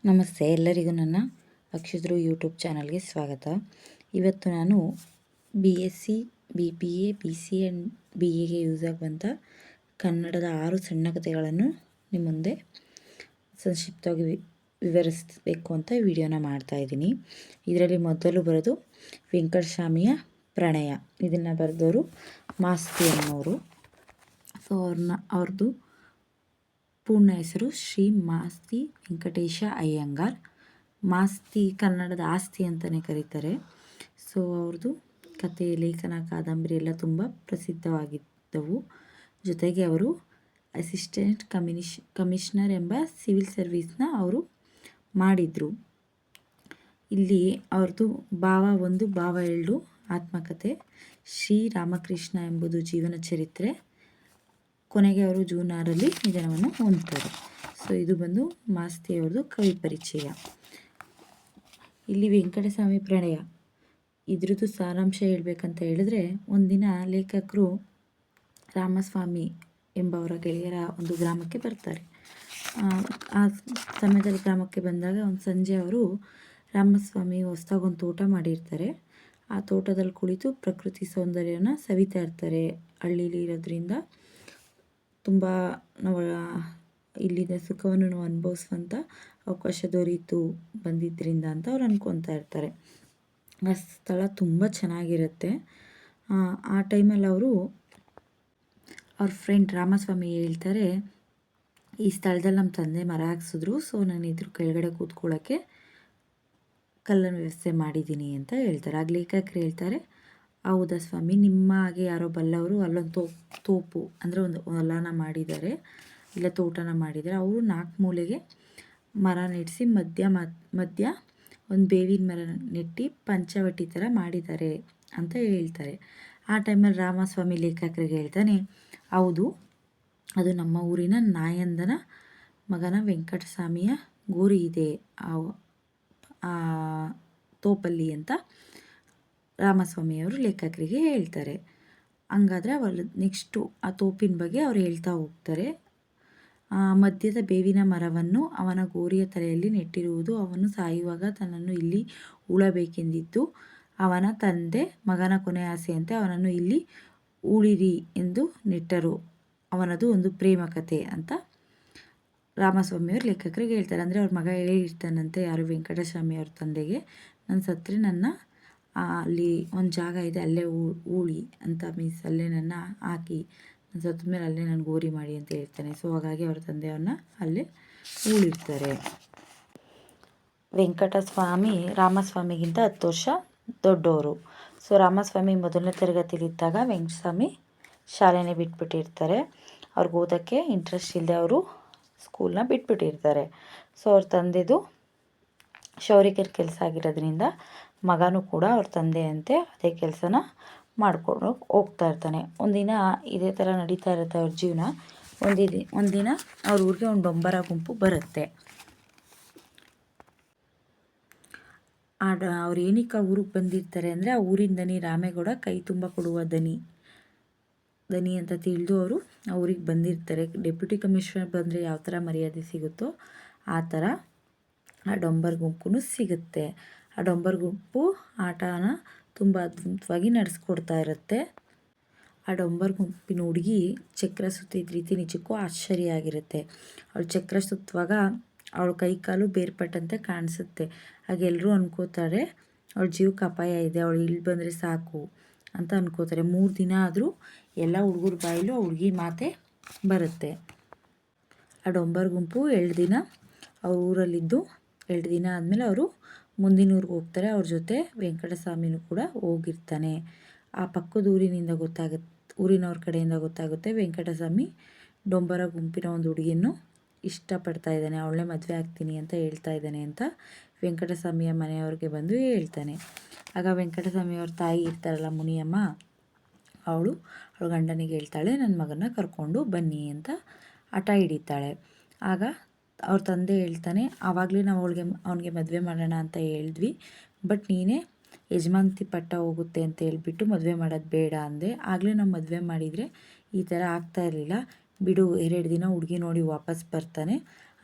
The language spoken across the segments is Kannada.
ನಮಸ್ತೆ, ಎಲ್ಲರಿಗೂ ನನ್ನ ಅಕ್ಷಿದ್ರು ಯೂಟ್ಯೂಬ್ ಚಾನಲ್ಗೆ ಸ್ವಾಗತ. ಇವತ್ತು ನಾನು BSc, BBA, BCA ಆ್ಯಂಡ್ BAಗೆ ಯೂಸ್ ಆಗುವಂಥ ಕನ್ನಡದ 6 ಸಣ್ಣ ಕಥೆಗಳನ್ನು ನಿಮ್ಮ ಮುಂದೆ ಸಂಕ್ಷಿಪ್ತವಾಗಿ ವಿವರಿಸಬೇಕು ಅಂತ ವಿಡಿಯೋನ ಮಾಡ್ತಾಯಿದ್ದೀನಿ. ಇದರಲ್ಲಿ ಮೊದಲು ಬರೋದು ವೆಂಕಟಸ್ವಾಮಿಯ ಪ್ರಣಯ. ಇದನ್ನು ಬರೆದವರು ಮಾಸ್ತಿ ಅನ್ನೋರು. ಸೊ ಅವ್ರದ್ದು ಪೂರ್ಣ ಹೆಸರು ಶ್ರೀ ಮಾಸ್ತಿ ವೆಂಕಟೇಶ ಅಯ್ಯಂಗಾರ್. ಮಾಸ್ತಿ ಕನ್ನಡದ ಆಸ್ತಿ ಅಂತಲೇ ಕರೀತಾರೆ. ಸೊ ಅವ್ರದ್ದು ಕತೆ, ಲೇಖನ, ಕಾದಂಬರಿ ಎಲ್ಲ ತುಂಬ ಪ್ರಸಿದ್ಧವಾಗಿದ್ದವು. ಜೊತೆಗೆ ಅವರು ಅಸಿಸ್ಟೆಂಟ್ ಕಮಿಷನರ್ ಎಂಬ ಸಿವಿಲ್ ಸರ್ವಿಸ್ನ ಅವರು ಮಾಡಿದರು. ಇಲ್ಲಿ ಅವ್ರದ್ದು ಭಾವ 1, ಭಾವ 2 ಆತ್ಮಕಥೆ, ಶ್ರೀ ರಾಮಕೃಷ್ಣ ಎಂಬುದು ಜೀವನ ಚರಿತ್ರೆ. ಕೊನೆಗೆ ಅವರು ಜೂನ್ 6ರಲ್ಲಿ ನಿಧನವನ್ನು ಹೊಂದ್ತಾರೆ. ಸೊ ಇದು ಬಂದು ಮಾಸ್ತಿಯವ್ರದ್ದು ಕವಿ ಪರಿಚಯ. ಇಲ್ಲಿ ವೆಂಕಟಸ್ವಾಮಿ ಪ್ರಣಯ, ಇದ್ರದ್ದು ಸಾರಾಂಶ ಹೇಳಬೇಕಂತ ಹೇಳಿದ್ರೆ, ಒಂದಿನ ಲೇಖಕರು ರಾಮಸ್ವಾಮಿ ಎಂಬವರ ಗೆಳೆಯರ ಒಂದು ಗ್ರಾಮಕ್ಕೆ ಬರ್ತಾರೆ. ಆ ಸಮಯದಲ್ಲಿ ಗ್ರಾಮಕ್ಕೆ ಬಂದಾಗ ಒಂದು ಸಂಜೆ ಅವರು ರಾಮಸ್ವಾಮಿ ಹೊಸದಾಗೊಂದು ತೋಟ ಮಾಡಿರ್ತಾರೆ. ಆ ತೋಟದಲ್ಲಿ ಕುಳಿತು ಪ್ರಕೃತಿ ಸೌಂದರ್ಯನ ಸವಿತಾ ಇರ್ತಾರೆ. ಹಳ್ಳಿಲಿ ಇರೋದ್ರಿಂದ ತುಂಬ ನಾವು ಇಲ್ಲಿನ ಸುಖವನ್ನು ನಾವು ಅನುಭವಿಸುವಂಥ ಅವಕಾಶ ದೊರೀತು ಬಂದಿದ್ದರಿಂದ ಅಂತ ಅವ್ರು ಅನ್ಕೊತಾ ಇರ್ತಾರೆ. ಆ ಸ್ಥಳ ತುಂಬ ಚೆನ್ನಾಗಿರುತ್ತೆ. ಆ ಟೈಮಲ್ಲಿ ಅವರು ಅವ್ರ ಫ್ರೆಂಡ್ ರಾಮಸ್ವಾಮಿ ಹೇಳ್ತಾರೆ, ಈ ಸ್ಥಳದಲ್ಲಿ ನಮ್ಮ ತಂದೆ ಮರ ಹಾಕ್ಸಿದ್ರು, ಸೊ ನಾನು ಇದ್ರ ಕೆಳಗಡೆ ಕೂತ್ಕೊಳ್ಳೋಕ್ಕೆ ಕಲ್ಲನ್ನು ವ್ಯವಸ್ಥೆ ಮಾಡಿದ್ದೀನಿ ಅಂತ ಹೇಳ್ತಾರೆ. ಆಗ ಲೇಖಕರು ಹೇಳ್ತಾರೆ, ಹೌದಾ ಸ್ವಾಮಿ, ನಿಮ್ಮ ಹಾಗೆ ಯಾರೋ ಬಲ್ಲವರು ಅಲ್ಲೊಂದು ತೋಪು ಅಂದರೆ ಒಂದು ಹೊಲನ ಮಾಡಿದ್ದಾರೆ, ಇಲ್ಲ ತೋಟನ ಮಾಡಿದ್ದಾರೆ. ಅವರು 4 ಮೂಲೆಗೆ ಮರ ನೆಡೆಸಿ ಮಧ್ಯ ಒಂದು ಬೇವಿನ ಮರ ನೆಟ್ಟು ಪಂಚವಟಿ ಥರ ಮಾಡಿದ್ದಾರೆ ಅಂತ ಹೇಳ್ತಾರೆ. ಆ ಟೈಮಲ್ಲಿ ರಾಮಸ್ವಾಮಿ ಲೇಖಕರಿಗೆ ಹೇಳ್ತಾನೆ, ಹೌದು, ಅದು ನಮ್ಮ ಊರಿನ ನಾಯಂದನ ಮಗನ ವೆಂಕಟಸ್ವಾಮಿಯ ಗೋರಿ ಇದೆ ಆ ತೋಪಲ್ಲಿ ಅಂತ ರಾಮಸ್ವಾಮಿಯವರು ಲೇಖಕರಿಗೆ ಹೇಳ್ತಾರೆ. ಹಂಗಾದರೆ ಅವರು ನೆಕ್ಸ್ಟು ಆ ತೋಪಿನ ಬಗ್ಗೆ ಅವ್ರು ಹೇಳ್ತಾ ಹೋಗ್ತಾರೆ. ಮಧ್ಯದ ಬೇವಿನ ಮರವನ್ನು ಅವನ ಗೋರಿಯ ತಲೆಯಲ್ಲಿ ನೆಟ್ಟಿರುವುದು ಅವನು ಸಾಯುವಾಗ ತನ್ನನ್ನು ಇಲ್ಲಿ ಉಳಬೇಕೆಂದಿದ್ದು ಅವನ ತಂದೆ ಮಗನ ಕೊನೆ ಆಸೆಯಂತೆ ಅವನನ್ನು ಇಲ್ಲಿ ಉಳಿರಿ ಎಂದು ನೆಟ್ಟರು. ಅವನದು ಒಂದು ಪ್ರೇಮ ಕಥೆ ಅಂತ ರಾಮಸ್ವಾಮಿಯವರು ಲೇಖಕರಿಗೆ ಹೇಳ್ತಾರೆ. ಅಂದರೆ ಅವ್ರ ಮಗ ಹೇಳಿರ್ತಾನಂತೆ, ಯಾರು ವೆಂಕಟಸ್ವಾಮಿ ಅವ್ರ ತಂದೆಗೆ, ನನ್ನ ಸತ್ತರೆ ನನ್ನ ಅಲ್ಲಿ ಒಂದು ಜಾಗ ಇದೆ, ಅಲ್ಲೇ ಉಳಿ ಅಂತ, ಮೀನ್ಸ್ ಅಲ್ಲೇ ನನ್ನ ಹಾಕಿ, ನನ್ನ ಸತ್ತ ಮೇಲೆ ಅಲ್ಲೇ ನಾನು ಗೋರಿ ಮಾಡಿ ಅಂತ ಹೇಳ್ತಾನೆ. ಸೊ ಹಾಗಾಗಿ ಅವ್ರ ತಂದೆಯವ್ರನ್ನ ಅಲ್ಲೇ ಉಳಿರ್ತಾರೆ. ವೆಂಕಟಸ್ವಾಮಿ ರಾಮಸ್ವಾಮಿಗಿಂತ 10 ವರ್ಷ ದೊಡ್ಡವರು. ಸೊ ರಾಮಸ್ವಾಮಿ 1ನೇ ತರಗತಿಲಿದ್ದಾಗ ವೆಂಕಟಸ್ವಾಮಿ ಶಾಲೆನೇ ಬಿಟ್ಬಿಟ್ಟಿರ್ತಾರೆ. ಅವ್ರಿಗೆ ಓದೋಕ್ಕೆ ಇಂಟ್ರೆಸ್ಟ್ ಇಲ್ಲದೆ ಅವರು ಸ್ಕೂಲ್ನ ಬಿಟ್ಬಿಟ್ಟಿರ್ತಾರೆ. ಸೊ ಅವ್ರ ತಂದೆದು ಕ್ಷೌರಿಕರ ಕೆಲಸ ಆಗಿರೋದ್ರಿಂದ ಮಗನೂ ಕೂಡ ಅವ್ರ ತಂದೆಯಂತೆ ಅದೇ ಕೆಲಸನ ಮಾಡಿಕೊಂಡು ಹೋಗ್ತಾ ಇರ್ತಾನೆ. ಒಂದಿನ ಇದೇ ಥರ ನಡೀತಾ ಇರುತ್ತೆ ಅವ್ರ ಜೀವನ. ಒಂದಿನ ಅವ್ರ ಊರಿಗೆ ಒಂದು ಡೊಂಬರ ಗುಂಪು ಬರುತ್ತೆ. ಅವ್ರು ಏನಕ್ಕೆ ಊರಿಗೆ ಬಂದಿರ್ತಾರೆ ಅಂದರೆ, ಆ ಊರಿನ ದನಿ ರಾಮೇಗೌಡ ಕೈ ತುಂಬ ಕೊಡುವ ದನಿ ಅಂತ ತಿಳಿದು ಅವರು ಆ ಊರಿಗೆ ಬಂದಿರ್ತಾರೆ. ಡೆಪ್ಯೂಟಿ ಕಮಿಷನರ್ ಬಂದರೆ ಯಾವ ಥರ ಮರ್ಯಾದೆ ಸಿಗುತ್ತೋ ಆ ಥರ ಆ ಡೊಂಬರ್ ಗುಂಪು ಸಿಗುತ್ತೆ. ಆ ಡೊಂಬರ್ ಗುಂಪು ಆಟನ ತುಂಬ ಅದ್ಭುತವಾಗಿ ನಡೆಸ್ಕೊಡ್ತಾ ಇರುತ್ತೆ. ಆ ಡೊಂಬರ್ ಗುಂಪಿನ ಹುಡುಗಿ ಚಕ್ರ ಸುತ್ತಿದ ರೀತಿ ನಿಜಕ್ಕೂ ಆಶ್ಚರ್ಯ ಆಗಿರುತ್ತೆ. ಅವಳು ಚಕ್ರ ಸುತ್ತುವಾಗ ಅವಳ ಕೈ ಕಾಲು ಬೇರ್ಪಟ್ಟಂತೆ ಕಾಣಿಸುತ್ತೆ. ಆಗ ಎಲ್ಲರೂ ಅನ್ಕೋತಾರೆ ಅವಳ ಜೀವಕ್ಕೆ ಅಪಾಯ ಇದೆ, ಅವಳು ಇಲ್ಲಿ ಬಂದರೆ ಸಾಕು ಅಂತ ಅನ್ಕೋತಾರೆ. 3 ದಿನ ಆದರೂ ಎಲ್ಲ ಹುಡುಗರ ಬಾಯಲ್ಲೂ ಆ ಹುಡುಗಿ ಮಾತೆ ಬರುತ್ತೆ. ಆ ಡೊಂಬರ್ ಗುಂಪು 2 ದಿನ ಅವ್ರ ಊರಲ್ಲಿದ್ದು 2 ದಿನ ಆದಮೇಲೆ ಅವರು ಮುಂದಿನ ಊರಿಗೆ ಹೋಗ್ತಾರೆ. ಅವ್ರ ಜೊತೆ ವೆಂಕಟಸ್ವಾಮಿನೂ ಕೂಡ ಹೋಗಿರ್ತಾನೆ. ಆ ಪಕ್ಕದ ಊರಿನವ್ರ ಕಡೆಯಿಂದ ಗೊತ್ತಾಗುತ್ತೆ ವೆಂಕಟಸ್ವಾಮಿ ಡೊಂಬರ ಗುಂಪಿನ ಒಂದು ಹುಡುಗಿಯನ್ನು ಇಷ್ಟಪಡ್ತಾ ಇದ್ದಾನೆ, ಅವಳನ್ನೇ ಮದುವೆ ಆಗ್ತೀನಿ ಅಂತ ಹೇಳ್ತಾ ಇದ್ದಾನೆ ಅಂತ ವೆಂಕಟಸ್ವಾಮಿಯ ಮನೆಯವ್ರಿಗೆ ಬಂದು ಹೇಳ್ತಾನೆ. ಆಗ ವೆಂಕಟಸ್ವಾಮಿಯವ್ರ ತಾಯಿ ಇರ್ತಾರಲ್ಲ ಮುನಿಯಮ್ಮ, ಅವಳ ಗಂಡನಿಗೆ ಹೇಳ್ತಾಳೆ, ನನ್ನ ಮಗನ ಕರ್ಕೊಂಡು ಬನ್ನಿ ಅಂತ ಹಠ ಹಿಡಿತಾಳೆ. ಆಗ ಅವ್ರ ತಂದೆ ಹೇಳ್ತಾನೆ, ಆವಾಗಲೇ ನಾವು ಅವನಿಗೆ ಮದುವೆ ಮಾಡೋಣ ಅಂತ ಹೇಳಿದ್ವಿ, ಬಟ್ ನೀನೇ ಯಜಮಾನ್ತಿ ಪಟ್ಟ ಹೋಗುತ್ತೆ ಅಂತ ಹೇಳ್ಬಿಟ್ಟು ಮದುವೆ ಮಾಡೋದು ಬೇಡ ಅಂದೆ. ಆಗಲೇ ನಾವು ಮದುವೆ ಮಾಡಿದರೆ ಈ ಥರ ಆಗ್ತಾ ಇರಲಿಲ್ಲ, ಬಿಡು, 2 ದಿನ ಹುಡುಗಿ ನೋಡಿ ವಾಪಸ್ ಬರ್ತಾನೆ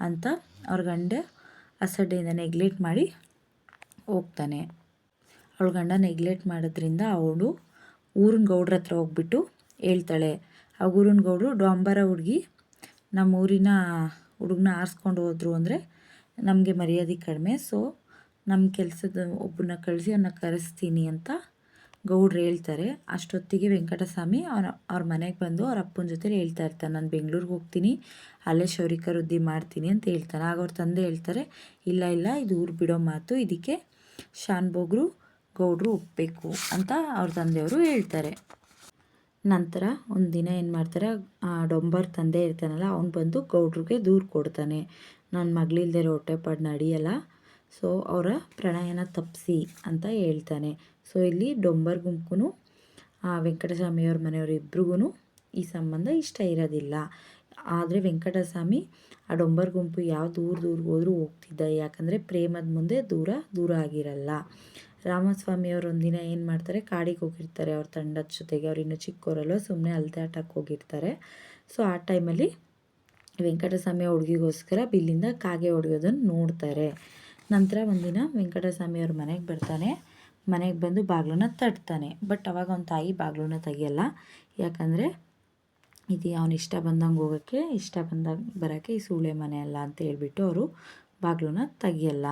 ಅಂತ ಅವ್ರ ಗಂಡ ಅಸಡ್ಡೆಯಿಂದ ನೆಗ್ಲೆಕ್ಟ್ ಮಾಡಿ ಹೋಗ್ತಾನೆ. ಅವಳ ಗಂಡ ನೆಗ್ಲೆಕ್ಟ್ ಮಾಡೋದ್ರಿಂದ ಅವಳು ಊರಿನ ಗೌಡ್ರ ಹತ್ರ ಹೋಗ್ಬಿಟ್ಟು ಹೇಳ್ತಾಳೆ. ಆ ಊರಿನ ಗೌಡ್ರು ಡೊಂಬರ ಹುಡುಗಿ ನಮ್ಮ ಊರಿನ ಹುಡುಗನ ಆರಿಸ್ಕೊಂಡು ಹೋದ್ರು ಅಂದರೆ ನಮಗೆ ಮರ್ಯಾದೆ ಕಡಿಮೆ, ಸೊ ನಮ್ಮ ಕೆಲಸದ ಒಬ್ಬನ ಕಳಿಸಿ ಅವನ್ನ ಕರೆಸ್ತೀನಿ ಅಂತ ಗೌಡ್ರು ಹೇಳ್ತಾರೆ. ಅಷ್ಟೊತ್ತಿಗೆ ವೆಂಕಟಸ್ವಾಮಿ ಅವ್ರ ಮನೆಗೆ ಬಂದು ಅವ್ರ ಅಪ್ಪನ ಜೊತೆ ಹೇಳ್ತಾ ಇರ್ತಾನೆ, ನಾನು ಬೆಂಗಳೂರಿಗೆ ಹೋಗ್ತೀನಿ, ಅಲ್ಲೇ ಕ್ಷೌರಿಕ ವೃದ್ಧಿ ಮಾಡ್ತೀನಿ ಅಂತ ಹೇಳ್ತಾನೆ. ಆಗ ಅವ್ರ ತಂದೆ ಹೇಳ್ತಾರೆ, ಇಲ್ಲ ಇಲ್ಲ, ಇದು ಊರು ಬಿಡೋ ಮಾತು, ಇದಕ್ಕೆ ಶಾನ್ಭೋಗ್ರು ಗೌಡ್ರು ಒಪ್ಪಬೇಕು ಅಂತ ಅವ್ರ ತಂದೆಯವರು ಹೇಳ್ತಾರೆ. ನಂತರ ಒಂದು ದಿನ ಏನು ಮಾಡ್ತಾರೆ, ಡೊಂಬರ್ ತಂದೆ ಇರ್ತಾನಲ್ಲ ಅವ್ನು ಬಂದು ಗೌಡ್ರಿಗೆ ದೂರು ಕೊಡ್ತಾನೆ, ನನ್ನ ಮಗಳಿಲ್ದೇ ಹೊಟ್ಟೆಪಾಡು ನಡೆಯಲ್ಲ, ಸೊ ಅವರ ಪ್ರಣಯನ ತಪ್ಪಿಸಿ ಅಂತ ಹೇಳ್ತಾನೆ. ಸೊ ಇಲ್ಲಿ ಡೊಂಬರ್ ಗುಂಪು ವೆಂಕಟಸ್ವಾಮಿಯವ್ರ ಮನೆಯವರು ಇಬ್ರಿಗೂ ಈ ಸಂಬಂಧ ಇಷ್ಟ ಇರೋದಿಲ್ಲ. ಆದರೆ ವೆಂಕಟಸ್ವಾಮಿ ಆ ಡೊಂಬರ್ ಗುಂಪು ಯಾವ ದೂರಕ್ಕೆ ಹೋದರೂ ಹೋಗ್ತಿದ್ದ, ಯಾಕಂದರೆ ಪ್ರೇಮದ ಮುಂದೆ ದೂರ ಆಗಿರಲ್ಲ. ರಾಮಸ್ವಾಮಿಯವರು ಒಂದಿನ ಏನು ಮಾಡ್ತಾರೆ, ಕಾಡಿಗೆ ಹೋಗಿರ್ತಾರೆ ಅವ್ರ ತಂಡದ ಜೊತೆಗೆ. ಅವ್ರು ಇನ್ನೂ ಚಿಕ್ಕವರಲ್ಲ, ಸುಮ್ಮನೆ ಅಲ್ದಾಟಕ್ಕೆ ಹೋಗಿರ್ತಾರೆ. ಸೊ ಆ ಟೈಮಲ್ಲಿ ವೆಂಕಟಸ್ವಾಮಿ ಹುಡುಗಿಗೋಸ್ಕರ ಬಿಲ್ಲಿಂದ ಕಾಗೆ ಹೊಡೆಯೋದನ್ನು ನೋಡ್ತಾರೆ. ನಂತರ ಒಂದಿನ ವೆಂಕಟಸ್ವಾಮಿಯವ್ರ ಮನೆಗೆ ಬರ್ತಾನೆ. ಮನೆಗೆ ಬಂದು ಬಾಗಿಲನ್ನ ತಟ್ತಾನೆ. ಬಟ್ ಅವಾಗ ಅವನ ತಾಯಿ ಬಾಗಿಲನ್ನ ತೆಗಿಯಲ್ಲ, ಯಾಕಂದರೆ ಇದು ಅವನು ಇಷ್ಟ ಬಂದಂಗೆ ಹೋಗೋಕ್ಕೆ, ಇಷ್ಟ ಬಂದಾಗ ಬರೋಕ್ಕೆ ಈ ಸೂಳೆ ಮನೆ ಅಲ್ಲ ಅಂತ ಹೇಳ್ಬಿಟ್ಟು ಅವರು ಬಾಗಿಲನ್ನ ತೆಗಿಯಲ್ಲ.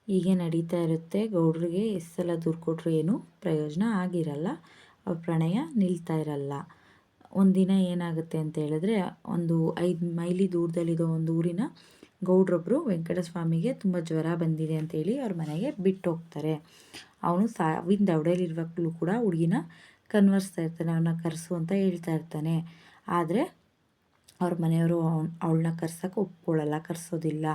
ಹೀಗೆ ನಡೀತಾ ಇರುತ್ತೆ. ಗೌಡ್ರಿಗೆ ಎಷ್ಟು ಸಲ ದೂರು ಕೊಟ್ಟರು ಏನೂ ಪ್ರಯೋಜನ ಆಗಿರಲ್ಲ, ಅವ್ರ ಪ್ರಣಯ ನಿಲ್ತಾ ಇರಲ್ಲ. ಒಂದಿನ ಏನಾಗುತ್ತೆ ಅಂತ ಹೇಳಿದ್ರೆ, ಒಂದು 5 ಮೈಲಿ ದೂರದಲ್ಲಿರೋ ಒಂದು ಊರಿನ ಗೌಡ್ರೊಬ್ಬರು ವೆಂಕಟಸ್ವಾಮಿಗೆ ತುಂಬ ಜ್ವರ ಬಂದಿದೆ ಅಂತೇಳಿ ಅವ್ರ ಮನೆಗೆ ಬಿಟ್ಟು ಹೋಗ್ತಾರೆ. ಅವನು ಸಾವಿನ ದವಡೆಯಲ್ಲಿರುವಾಗಲೂ ಕೂಡ ಹುಡುಗಿನ ಕನ್ವರ್ಸ್ತಾ ಇರ್ತಾನೆ, ಅವನ್ನ ಕರೆಸು ಅಂತ ಹೇಳ್ತಾ ಇರ್ತಾನೆ. ಆದರೆ ಅವ್ರ ಮನೆಯವರು ಅವಳನ್ನ ಕರ್ಸೋಕ್ಕೆ ಒಪ್ಕೊಳ್ಳಲ್ಲ, ಕರೆಸೋದಿಲ್ಲ.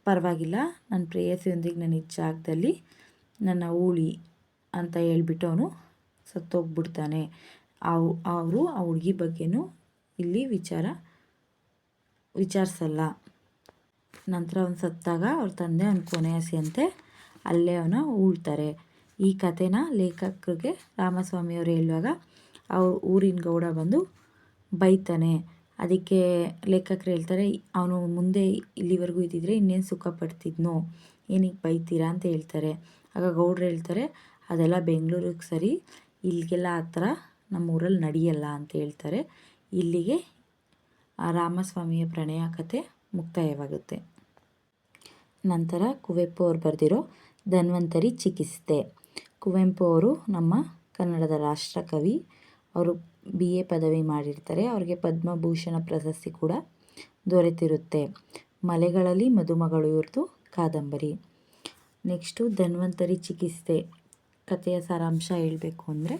ಪರವಾಗಿಲ್ಲ, ನನ್ನ ಪ್ರೇಯಸಿಯೊಂದಿಗೆ ನನ್ನ ಈ ಜಾಗದಲ್ಲಿ ನನ್ನ ಹೂಳಿ ಅಂತ ಹೇಳ್ಬಿಟ್ಟು ಅವನು ಸತ್ತೋಗ್ಬಿಡ್ತಾನೆ. ಅವರು ಆ ಹುಡುಗಿ ಬಗ್ಗೆನೂ ಇಲ್ಲಿ ವಿಚಾರಿಸಲ್ಲ. ನಂತರ ಅವನು ಸತ್ತಾಗ ಅವ್ರ ತಂದೆ ಅವನ ಕೊನೆಯಾಸೆಯಂತೆ ಅಲ್ಲೇ ಅವನ ಹೂಳ್ತಾರೆ. ಈ ಕಥೆನ ಲೇಖಕರಿಗೆ ರಾಮಸ್ವಾಮಿಯವರು ಹೇಳುವಾಗ ಅವ್ರ ಊರಿನ ಗೌಡ ಬಂದು ಬೈತಾನೆ. ಅದಕ್ಕೆ ಲೇಖಕರು ಹೇಳ್ತಾರೆ, ಅವನು ಮುಂದೆ ಇಲ್ಲಿವರೆಗೂ ಇದ್ದಿದ್ರೆ ಇನ್ನೇನು ಸುಖ ಪಡ್ತಿದ್ನೋ, ಏನಕ್ಕೆ ಬೈತೀರಾ ಅಂತ ಹೇಳ್ತಾರೆ. ಆಗ ಗೌಡ್ರು ಹೇಳ್ತಾರೆ, ಅದೆಲ್ಲ ಬೆಂಗಳೂರಿಗೆ ಸರಿ, ಇಲ್ಲಿಗೆಲ್ಲ ಆ ಥರ ನಮ್ಮೂರಲ್ಲಿ ನಡೆಯಲ್ಲ ಅಂತ ಹೇಳ್ತಾರೆ. ಇಲ್ಲಿಗೆ ಆ ರಾಮಸ್ವಾಮಿಯ ಪ್ರಣಯ ಕಥೆ ಮುಕ್ತಾಯವಾಗುತ್ತೆ. ನಂತರ ಕುವೆಂಪು ಅವರು ಬರೆದಿರೋ ಧನ್ವಂತರಿ ಚಿಕಿತ್ಸೆ. ಕುವೆಂಪು ಅವರು ನಮ್ಮ ಕನ್ನಡದ ರಾಷ್ಟ್ರಕವಿ. ಅವರು BA ಪದವಿ ಮಾಡಿರ್ತಾರೆ. ಅವರಿಗೆ ಪದ್ಮಭೂಷಣ ಪ್ರಶಸ್ತಿ ಕೂಡ ದೊರೆತಿರುತ್ತೆ. ಮಲೆಗಳಲ್ಲಿ ಮದುಮಗಳು ಇವ್ರದ್ದು ಕಾದಂಬರಿ. ನೆಕ್ಸ್ಟು ಧನ್ವಂತರಿ ಚಿಕಿತ್ಸೆ ಕಥೆಯ ಸಾರಾಂಶ ಹೇಳಬೇಕು ಅಂದರೆ,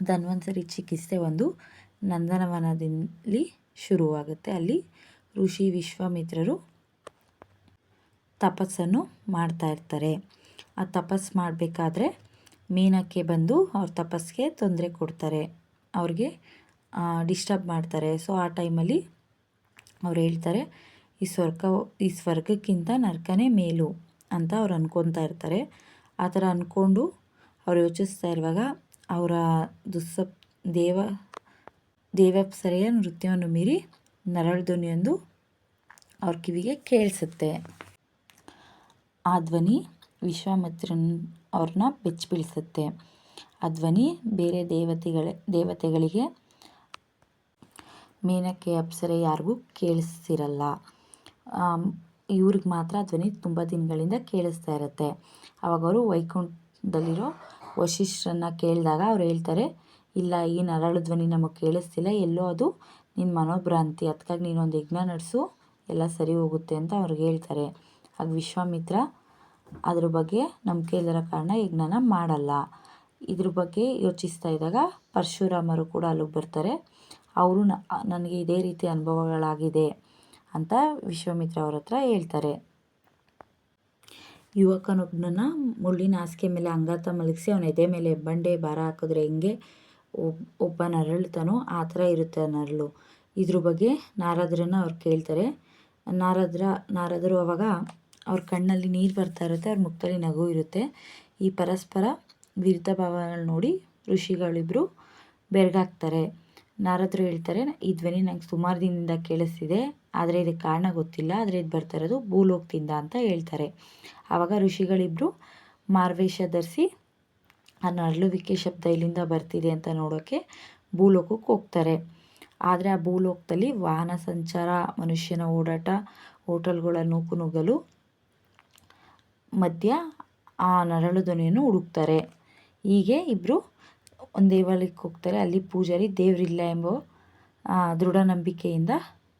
ಧನ್ವಂತರಿ ಚಿಕಿತ್ಸೆ ಒಂದು ನಂದನವನದಲ್ಲಿ ಶುರುವಾಗುತ್ತೆ. ಅಲ್ಲಿ ಋಷಿ ವಿಶ್ವಾಮಿತ್ರರು ತಪಸ್ಸನ್ನು ಮಾಡ್ತಾ ಇರ್ತಾರೆ. ಆ ತಪಸ್ಸು ಮಾಡಬೇಕಾದ್ರೆ ಮೇನಕ್ಕೆ ಬಂದು ಅವ್ರ ತಪಸ್ಸಿಗೆ ತೊಂದರೆ ಕೊಡ್ತಾರೆ, ಅವ್ರಿಗೆ ಡಿಸ್ಟರ್ಬ್ ಮಾಡ್ತಾರೆ. ಸೊ ಆ ಟೈಮಲ್ಲಿ ಅವ್ರು ಹೇಳ್ತಾರೆ, ಈ ಸ್ವರ್ಗಕ್ಕಿಂತ ನರಕನೇ ಮೇಲು ಅಂತ ಅವ್ರು ಅನ್ಕೊತಾ ಇರ್ತಾರೆ. ಆ ಥರ ಅಂದ್ಕೊಂಡು ಅವ್ರು ಯೋಚಿಸ್ತಾ ಇರುವಾಗ ಅವರ ದೇವಪ್ಸರೆಯ ನೃತ್ಯವನ್ನು ಮೀರಿ ನರಳ ಧ್ವನಿಯೊಂದು ಅವ್ರ ಕಿವಿಗೆ ಕೇಳಿಸುತ್ತೆ. ಆ ಧ್ವನಿ ವಿಶ್ವಾಮಿತ್ರನ್ ಅವ್ರನ್ನ ಬೆಚ್ಚಿ ಬೀಳಿಸುತ್ತೆ. ಆ ಧ್ವನಿ ಬೇರೆ ದೇವತೆಗಳಿಗೆ, ಮೇನಕ್ಕೆ ಅಪ್ಸರೆ ಯಾರಿಗೂ ಕೇಳಿಸಿರಲ್ಲ. ಇವ್ರಿಗೆ ಮಾತ್ರ ಆ ಧ್ವನಿ ತುಂಬ ದಿನಗಳಿಂದ ಕೇಳಿಸ್ತಾ ಇರುತ್ತೆ. ಆವಾಗ ಅವರು ವೈಕುಂಠದಲ್ಲಿರೋ ವಶಿಷ್ಠರನ್ನ ಕೇಳಿದಾಗ ಅವ್ರು ಹೇಳ್ತಾರೆ, ಇಲ್ಲ, ಈ ನರಳು ಧ್ವನಿ ನಮಗೆ ಕೇಳಿಸ್ತಿಲ್ಲ, ಎಲ್ಲೋ ಅದು ನಿನ್ನ ಮನೋಭ್ರಾಂತಿ, ಅದಕ್ಕಾಗಿ ನೀನೊಂದು ಯಜ್ಞ ನಡೆಸು, ಎಲ್ಲ ಸರಿ ಹೋಗುತ್ತೆ ಅಂತ ಅವ್ರಿಗೆ ಹೇಳ್ತಾರೆ. ಆಗ ವಿಶ್ವಾಮಿತ್ರ ಅದ್ರ ಬಗ್ಗೆ ನಂಬಿಕೆ ಇಲ್ಲದ ಕಾರಣ ಯಜ್ಞನ ಮಾಡಲ್ಲ. ಇದ್ರ ಬಗ್ಗೆ ಯೋಚಿಸ್ತಾ ಇದ್ದಾಗ ಪರಶುರಾಮರು ಕೂಡ ಅಲ್ಲಿಗೆ ಬರ್ತಾರೆ. ಅವರು ನನಗೆ ಇದೇ ರೀತಿ ಅನುಭವಗಳಾಗಿದೆ ಅಂತ ವಿಶ್ವಾಮಿತ್ರ ಅವ್ರ ಹತ್ರ ಹೇಳ್ತಾರೆ. ಯುವಕನೊಬ್ಬನನ್ನ ಮುಳ್ಳಿನ ಹಾಸಿಗೆ ಮೇಲೆ ಅಂಗಾತ ಮಲಗಿಸಿ ಅವನ ಎದೆ ಮೇಲೆ ಬಂಡೆ ಭಾರ ಹಾಕಿದ್ರೆ ಹೆಂಗೆ ಒಬ್ಬ ನರಳ್ತಾನೋ ಆ ಥರ ಇರುತ್ತೆ ಆ ನರಳು. ಇದ್ರ ಬಗ್ಗೆ ನಾರದರನ್ನ ಅವ್ರು ಕೇಳ್ತಾರೆ. ನಾರದರು ಅವಾಗ ಅವ್ರ ಕಣ್ಣಲ್ಲಿ ನೀರು ಬರ್ತಾ ಇರುತ್ತೆ, ಅವ್ರ ಮುಖದಲ್ಲಿ ನಗು ಇರುತ್ತೆ. ಈ ಪರಸ್ಪರ ವಿರುದ್ಧ ಭಾವಗಳು ನೋಡಿ ಋಷಿಗಳಿಬ್ಬರು ಬೆರಗಾಗ್ತಾರೆ. ನಾರದರು ಹೇಳ್ತಾರೆ, ಈ ಧ್ವನಿ ನಂಗೆ ಸುಮಾರು ದಿನದಿಂದ ಕೇಳಿಸ್ತಿದೆ, ಆದರೆ ಇದಕ್ಕೆ ಕಾರಣ ಗೊತ್ತಿಲ್ಲ. ಆದರೆ ಇದು ಬರ್ತಾ ಇರೋದು ಭೂಲೋಕದಿಂದ ಅಂತ ಹೇಳ್ತಾರೆ. ಆವಾಗ ಋಷಿಗಳಿಬ್ಬರು ಮಾರ್ವೇಷ ಧರಿಸಿ ಆ ನರಳುವಿಕೆ ಶಬ್ದ ಇಲ್ಲಿಂದ ಬರ್ತಿದೆ ಅಂತ ನೋಡೋಕ್ಕೆ ಭೂಲೋಕಕ್ಕೆ ಹೋಗ್ತಾರೆ. ಆದರೆ ಆ ಭೂಲೋಕದಲ್ಲಿ ವಾಹನ ಸಂಚಾರ, ಮನುಷ್ಯನ ಓಡಾಟ, ಹೋಟೆಲ್ಗಳ ನೂಕುನುಗ್ಗಲು ಮಧ್ಯ ಆ ನರಳು ಧ್ವನಿಯನ್ನು ಹುಡುಕ್ತಾರೆ. ಹೀಗೆ ಇಬ್ಬರು ಒಂದು ದೇವಾಲಯಕ್ಕೆ ಹೋಗ್ತಾರೆ. ಅಲ್ಲಿ ಪೂಜಾರಿ ದೇವರಿಲ್ಲ ಎಂಬ ದೃಢ ನಂಬಿಕೆಯಿಂದ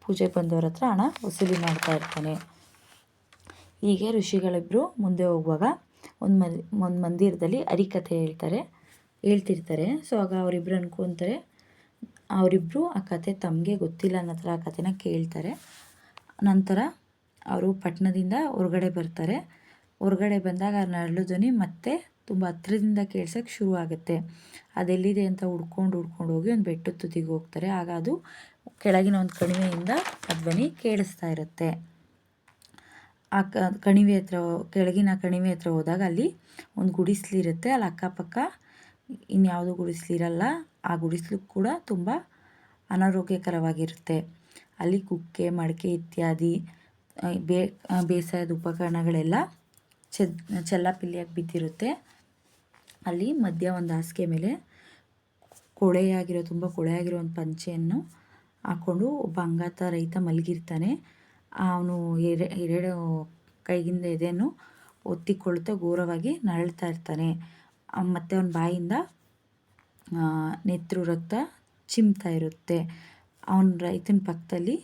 ಪೂಜೆಗೆ ಬಂದವರ ಹತ್ರ ಹಣ ವಸೂಲಿ ಮಾಡ್ತಾ ಇರ್ತಾನೆ. ಹೀಗೆ ಋಷಿಗಳಿಬ್ಬರು ಮುಂದೆ ಹೋಗುವಾಗ ಒಂದು ಮಂದಿರದಲ್ಲಿ ಹರಿಕಥೆ ಹೇಳ್ತಿರ್ತಾರೆ. ಸೊ ಆಗ ಅವರಿಬ್ಬರು ಅನ್ಕೊತಾರೆ, ಅವರಿಬ್ಬರು ಆ ಕಥೆ ತಮಗೆ ಗೊತ್ತಿಲ್ಲ ಅನ್ನೋ ಥರ ಆ ಕಥೆನ ಕೇಳ್ತಾರೆ. ನಂತರ ಅವರು ಪಟ್ಟಣದಿಂದ ಹೊರಗಡೆ ಬರ್ತಾರೆ. ಹೊರಗಡೆ ಬಂದಾಗ ಆ ನರಳು ಧ್ವನಿ ಮತ್ತೆ ತುಂಬ ಹತ್ರದಿಂದ ಕೇಳ್ಸೋಕ್ಕೆ ಶುರು ಆಗುತ್ತೆ. ಅದೆಲ್ಲಿದೆ ಅಂತ ಹುಡ್ಕೊಂಡು ಹೋಗಿ ಒಂದು ಬೆಟ್ಟದ ತುದಿಗೆ ಹೋಗ್ತಾರೆ. ಆಗ ಅದು ಕೆಳಗಿನ ಒಂದು ಕಣಿವೆಯಿಂದ ಆ ಧ್ವನಿ ಕೇಳಿಸ್ತಾ ಇರುತ್ತೆ. ಆ ಕೆಳಗಿನ ಕಣಿವೆ ಹತ್ರ ಹೋದಾಗ ಅಲ್ಲಿ ಒಂದು ಗುಡಿಸಲಿರುತ್ತೆ. ಅಲ್ಲಿ ಅಕ್ಕಪಕ್ಕ ಇನ್ಯಾವುದೂ ಗುಡಿಸಲಿರಲ್ಲ. ಆ ಗುಡಿಸಲು ಕೂಡ ತುಂಬ ಅನಾರೋಗ್ಯಕರವಾಗಿರುತ್ತೆ. ಅಲ್ಲಿ ಕುಕ್ಕೆ, ಮಡಕೆ ಇತ್ಯಾದಿ ಬೇಸಾಯದ ಉಪಕರಣಗಳೆಲ್ಲ ಚೆಲ್ಲಾಪಿಲ್ಲಿಯಾಗಿ ಬಿದ್ದಿರುತ್ತೆ. ಅಲ್ಲಿ ಮಧ್ಯ ಒಂದು ಹಾಸಿಗೆ ಮೇಲೆ ತುಂಬ ಕೊಳೆಯಾಗಿರೋ ಒಂದು ಪಂಚೆಯನ್ನು ಹಾಕ್ಕೊಂಡು ಒಬ್ಬ ಅಂಗಾತ ರೈತ ಮಲಗಿರ್ತಾನೆ. ಅವನು ಎರಡು ಕೈಗಿಂದ ಎದೆಯನ್ನು ಒತ್ತಿಕೊಳ್ತಾ ಘೋರವಾಗಿ ನರಳ್ತಾ ಇರ್ತಾನೆ. ಮತ್ತು ಅವನ ಬಾಯಿಂದ ನೆತ್ತರು ರಕ್ತ ಚಿಮ್ತಾ ಇರುತ್ತೆ. ಅವನ ರೈತನ ಪಕ್ಕದಲ್ಲಿ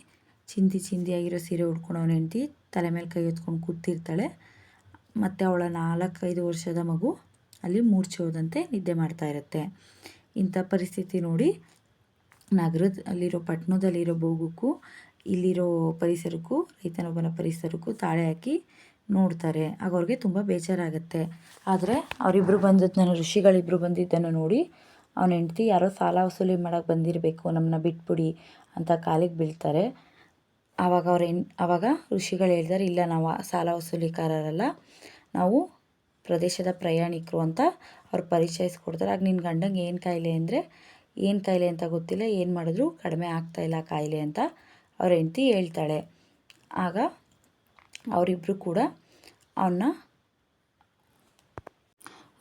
ಚಿಂದಿಯಾಗಿರೋ ಸೀರೆ ಉಟ್ಕೊಂಡು ಅವನ ಹೆಂಡತಿ ತಲೆ ಮೇಲೆ ಕೈ ಹೊತ್ಕೊಂಡು ಕೂತಿರ್ತಾಳೆ. ಮತ್ತು ಅವಳ 4-5 ವರ್ಷದ ಮಗು ಅಲ್ಲಿ ಮೂರ್ಛೆ ಹೋದಂತೆ ನಿದ್ದೆ ಮಾಡ್ತಾ ಇರುತ್ತೆ. ಇಂಥ ಪರಿಸ್ಥಿತಿ ನೋಡಿ ಪಟ್ಟಣದಲ್ಲಿರೋ ಭೋಗಕ್ಕೂ ಇಲ್ಲಿರೋ ಪರಿಸರಕ್ಕೂ, ರೈತನೊಬ್ಬನ ಪರಿಸರಕ್ಕೂ ತಾಳೆ ಹಾಕಿ ನೋಡ್ತಾರೆ. ಆಗ ಅವ್ರಿಗೆ ತುಂಬ ಬೇಜಾರಾಗುತ್ತೆ. ಆದರೆ ಋಷಿಗಳಿಬ್ಬರು ಬಂದಿದ್ದನ್ನು ನೋಡಿ ಅವನ ಹೆಂಡತಿ ಯಾರೋ ಸಾಲ ವಸೂಲಿ ಮಾಡೋಕ್ಕೆ ಬಂದಿರಬೇಕು, ನಮ್ಮನ್ನ ಬಿಟ್ಬಿಡಿ ಅಂತ ಕಾಲಿಗೆ ಬೀಳ್ತಾರೆ. ಆವಾಗ ಋಷಿಗಳು ಹೇಳ್ತಾರೆ, ಇಲ್ಲ ನಾವು ಸಾಲ ವಸೂಲಿಕಾರರಲ್ಲ, ನಾವು ಪ್ರದೇಶದ ಪ್ರಯಾಣಿಕರು ಅಂತ ಅವ್ರು ಪರಿಚಯಿಸ್ಕೊಡ್ತಾರೆ. ಆಗ ನಿನ್ನ ಗಂಡಂಗೆ ಏನು ಕಾಯಿಲೆ ಅಂತ ಗೊತ್ತಿಲ್ಲ, ಏನು ಮಾಡಿದ್ರು ಕಡಿಮೆ ಆಗ್ತಾಯಿಲ್ಲ ಕಾಯಿಲೆ ಅಂತ ಅವ್ರ ಹೆಂಡತಿ ಹೇಳ್ತಾಳೆ. ಆಗ ಅವರಿಬ್ಬರು ಕೂಡ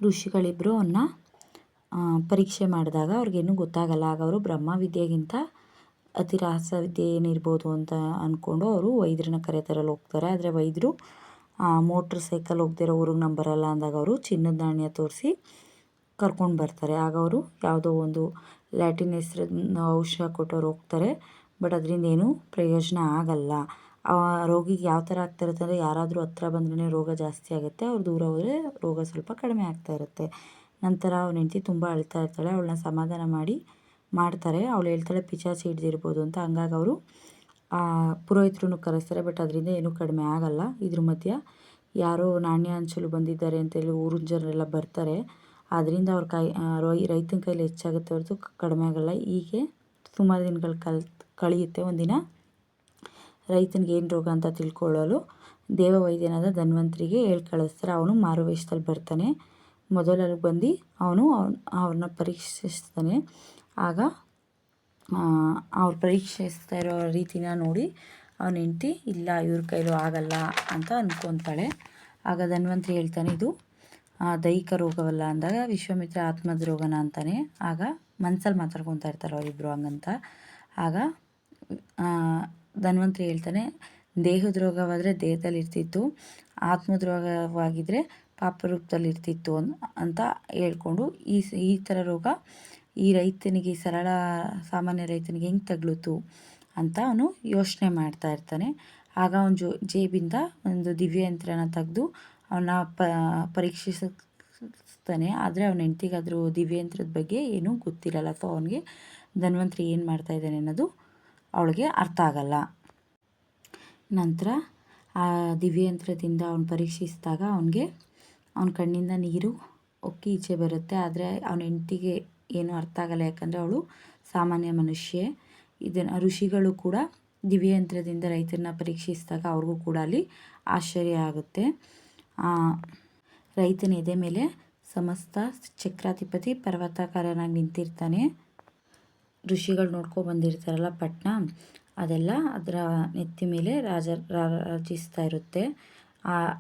ಋಷಿಗಳಿಬ್ಬರು ಅವನ್ನ ಪರೀಕ್ಷೆ ಮಾಡಿದಾಗ ಅವ್ರಿಗೇನು ಗೊತ್ತಾಗಲ್ಲ. ಆಗ ಅವರು ಬ್ರಹ್ಮವಿದ್ಯೆಗಿಂತ ಅತಿ ರಹಸ್ಯ ವಿದ್ಯೆ ಏನಿರ್ಬೋದು ಅಂತ ಅಂದ್ಕೊಂಡು ಅವರು ವೈದ್ಯರನ್ನ ಕರೆತರಲು ಹೋಗ್ತಾರೆ. ಆದರೆ ವೈದ್ಯರು ಮೋಟ್ರ್ ಸೈಕಲ್ ಹೋಗ್ದಿರೋ ಊರಿಗೆ ನಾವು ಬರಲ್ಲ ಅಂದಾಗ ಅವರು ಚಿನ್ನದ ನಾಣ್ಯ ತೋರಿಸಿ ಕರ್ಕೊಂಡು ಬರ್ತಾರೆ. ಆಗ ಅವರು ಯಾವುದೋ ಒಂದು ಲ್ಯಾಟಿನ್ ಹೆಸರನ್ನ ಔಷಧ ಕೊಟ್ಟವ್ರು ಹೋಗ್ತಾರೆ. ಬಟ್ ಅದರಿಂದ ಏನೂ ಪ್ರಯೋಜನ ಆಗಲ್ಲ. ಆ ರೋಗಿಗೆ ಯಾವ ಥರ ಆಗ್ತಾ ಇರುತ್ತೆ ಅಂದರೆ, ಯಾರಾದರೂ ಹತ್ರ ಬಂದ್ರೇ ರೋಗ ಜಾಸ್ತಿ ಆಗುತ್ತೆ, ಅವ್ರು ದೂರ ಹೋದರೆ ರೋಗ ಸ್ವಲ್ಪ ಕಡಿಮೆ ಆಗ್ತಾ ಇರುತ್ತೆ. ನಂತರ ಅವನ ಹೆಂಡತಿ ತುಂಬ ಅಳ್ತಾ ಇರ್ತಾಳೆ. ಅವಳನ್ನ ಸಮಾಧಾನ ಮಾಡ್ತಾರೆ. ಅವಳು ಹೇಳ್ತಾಳೆ ಪಿಚಾಚಿ ಹಿಡ್ದಿರ್ಬೋದು ಅಂತ. ಹಂಗಾಗಿ ಅವರು ಪುರೋಹಿತರನ್ನು ಕರೆಸ್ತಾರೆ. ಬಟ್ ಅದರಿಂದ ಏನೂ ಕಡಿಮೆ ಆಗಲ್ಲ. ಇದ್ರ ಮಧ್ಯೆ ಯಾರೋ ನಾಣ್ಯ ಹಂಚಲು ಬಂದಿದ್ದಾರೆ ಅಂತೇಳಿ ಊರಿನ ಜನರೆಲ್ಲ ಬರ್ತಾರೆ. ಅದರಿಂದ ಅವ್ರ ರೈತನ ಕೈಲಿ ಹೆಚ್ಚಾಗುತ್ತೆ ಹೊರತು ಕಡಿಮೆ ಆಗಲ್ಲ. ಹೀಗೆ ಸುಮಾರು ದಿನಗಳು ಕಳೆಯುತ್ತೆ. ಒಂದಿನ ರೈತನಿಗೆ ಏನು ರೋಗ ಅಂತ ತಿಳ್ಕೊಳ್ಳಲು ದೇವವೈದ್ಯನಾದ ಧನ್ವಂತರಿಗೆ ಹೇಳಿ ಕಳಿಸ್ತಾರೆ. ಅವನು ಮಾರುವೇಷದಲ್ಲಿ ಬರ್ತಾನೆ. ಮೊದಲಲ್ಲಿ ಬಂದು ಅವನು ಅವ್ರನ್ನ ಪರೀಕ್ಷಿಸ್ತಾನೆ. ಆಗ ಅವ್ರು ಪರೀಕ್ಷಿಸ್ತಾ ಇರೋ ರೀತಿನ ನೋಡಿ ಅವನ ಹೆಂಡತಿ ಇಲ್ಲ ಇವ್ರ ಕೈಲೂ ಆಗಲ್ಲ ಅಂತ ಅಂದ್ಕೊತಾಳೆ. ಆಗ ಧನ್ವಂತರಿ ಹೇಳ್ತಾನೆ, ಇದು ದೈಹಿಕ ರೋಗವಲ್ಲ ಅಂದಾಗ ವಿಶ್ವಾಮಿತ್ರ ಆತ್ಮದ ರೋಗನ ಅಂತಾನೆ. ಆಗ ಮನಸ್ಸಲ್ಲಿ ಮಾತಾಡ್ಕೊತಾ ಇರ್ತಾರೆ ಅವರಿಬ್ಬರು ಹಂಗಂತ. ಆಗ ಧನ್ವಂತರಿ ಹೇಳ್ತಾನೆ, ದೇಹದ ರೋಗವಾದರೆ ದೇಹದಲ್ಲಿ ಇರ್ತಿತ್ತು, ಆತ್ಮದ ರೋಗವಾಗಿದ್ದರೆ ಪಾಪರೂಪದಲ್ಲಿ ಇರ್ತಿತ್ತು ಅಂತ ಹೇಳ್ಕೊಂಡು ಈ ಥರ ರೋಗ ಈ ರೈತನಿಗೆ, ಸರಳ ಸಾಮಾನ್ಯ ರೈತನಿಗೆ ಹೆಂಗೆ ತಗಲುತ್ತು ಅಂತ ಅವನು ಯೋಚನೆ ಮಾಡ್ತಾ ಇರ್ತಾನೆ. ಆಗ ಅವನು ಜೇಬಿಂದ ಒಂದು ದಿವ್ಯಯಂತ್ರನ ತೆಗೆದು ಅವನ್ನ ಪರೀಕ್ಷಿಸ್ತಾನೆ. ಆದರೆ ಅವನ ಹೆಂಡ್ತಿಗೆ ಅದ್ರ ದಿವ್ಯಯಂತ್ರದ ಬಗ್ಗೆ ಏನೂ ಗೊತ್ತಿರಲ್ಲ. ಸೊ ಅವನಿಗೆ ಧನ್ವಂತರಿ ಏನು ಮಾಡ್ತಾ ಇದ್ದಾನೆ ಅನ್ನೋದು ಅವಳಿಗೆ ಅರ್ಥ ಆಗಲ್ಲ. ನಂತರ ಆ ದಿವ್ಯಯಂತ್ರದಿಂದ ಅವನು ಪರೀಕ್ಷಿಸಿದಾಗ ಅವನ ಕಣ್ಣಿಂದ ನೀರು ಉಕ್ಕಿ ಈಚೆ ಬರುತ್ತೆ. ಆದರೆ ಅವನ ಹೆಂಡ್ತಿಗೆ ಏನೂ ಅರ್ಥ ಆಗಲ್ಲ, ಯಾಕಂದರೆ ಅವಳು ಸಾಮಾನ್ಯ ಮನುಷ್ಯೆ. ಇದನ್ನು ಋಷಿಗಳು ಕೂಡ ದಿವ್ಯಯಂತ್ರದಿಂದ ರೈತರನ್ನ ಪರೀಕ್ಷಿಸಿದಾಗ ಅವ್ರಿಗೂ ಕೂಡ ಅಲ್ಲಿ ಆಶ್ಚರ್ಯ ಆಗುತ್ತೆ. ರೈತನ ಎದೆ ಮೇಲೆ ಸಮಸ್ತ ಚಕ್ರಾಧಿಪತಿ ಪರ್ವತಾಕಾರನಾಗಿ ನಿಂತಿರ್ತಾನೆ. ಋಷಿಗಳು ನೋಡ್ಕೊಂಡು ಬಂದಿರ್ತಾರಲ್ಲ ಪಟ್ಟಣ, ಅದೆಲ್ಲ ಅದರ ನೆತ್ತಿ ಮೇಲೆ ರಾಜಿಸ್ತಾ ಇರುತ್ತೆ.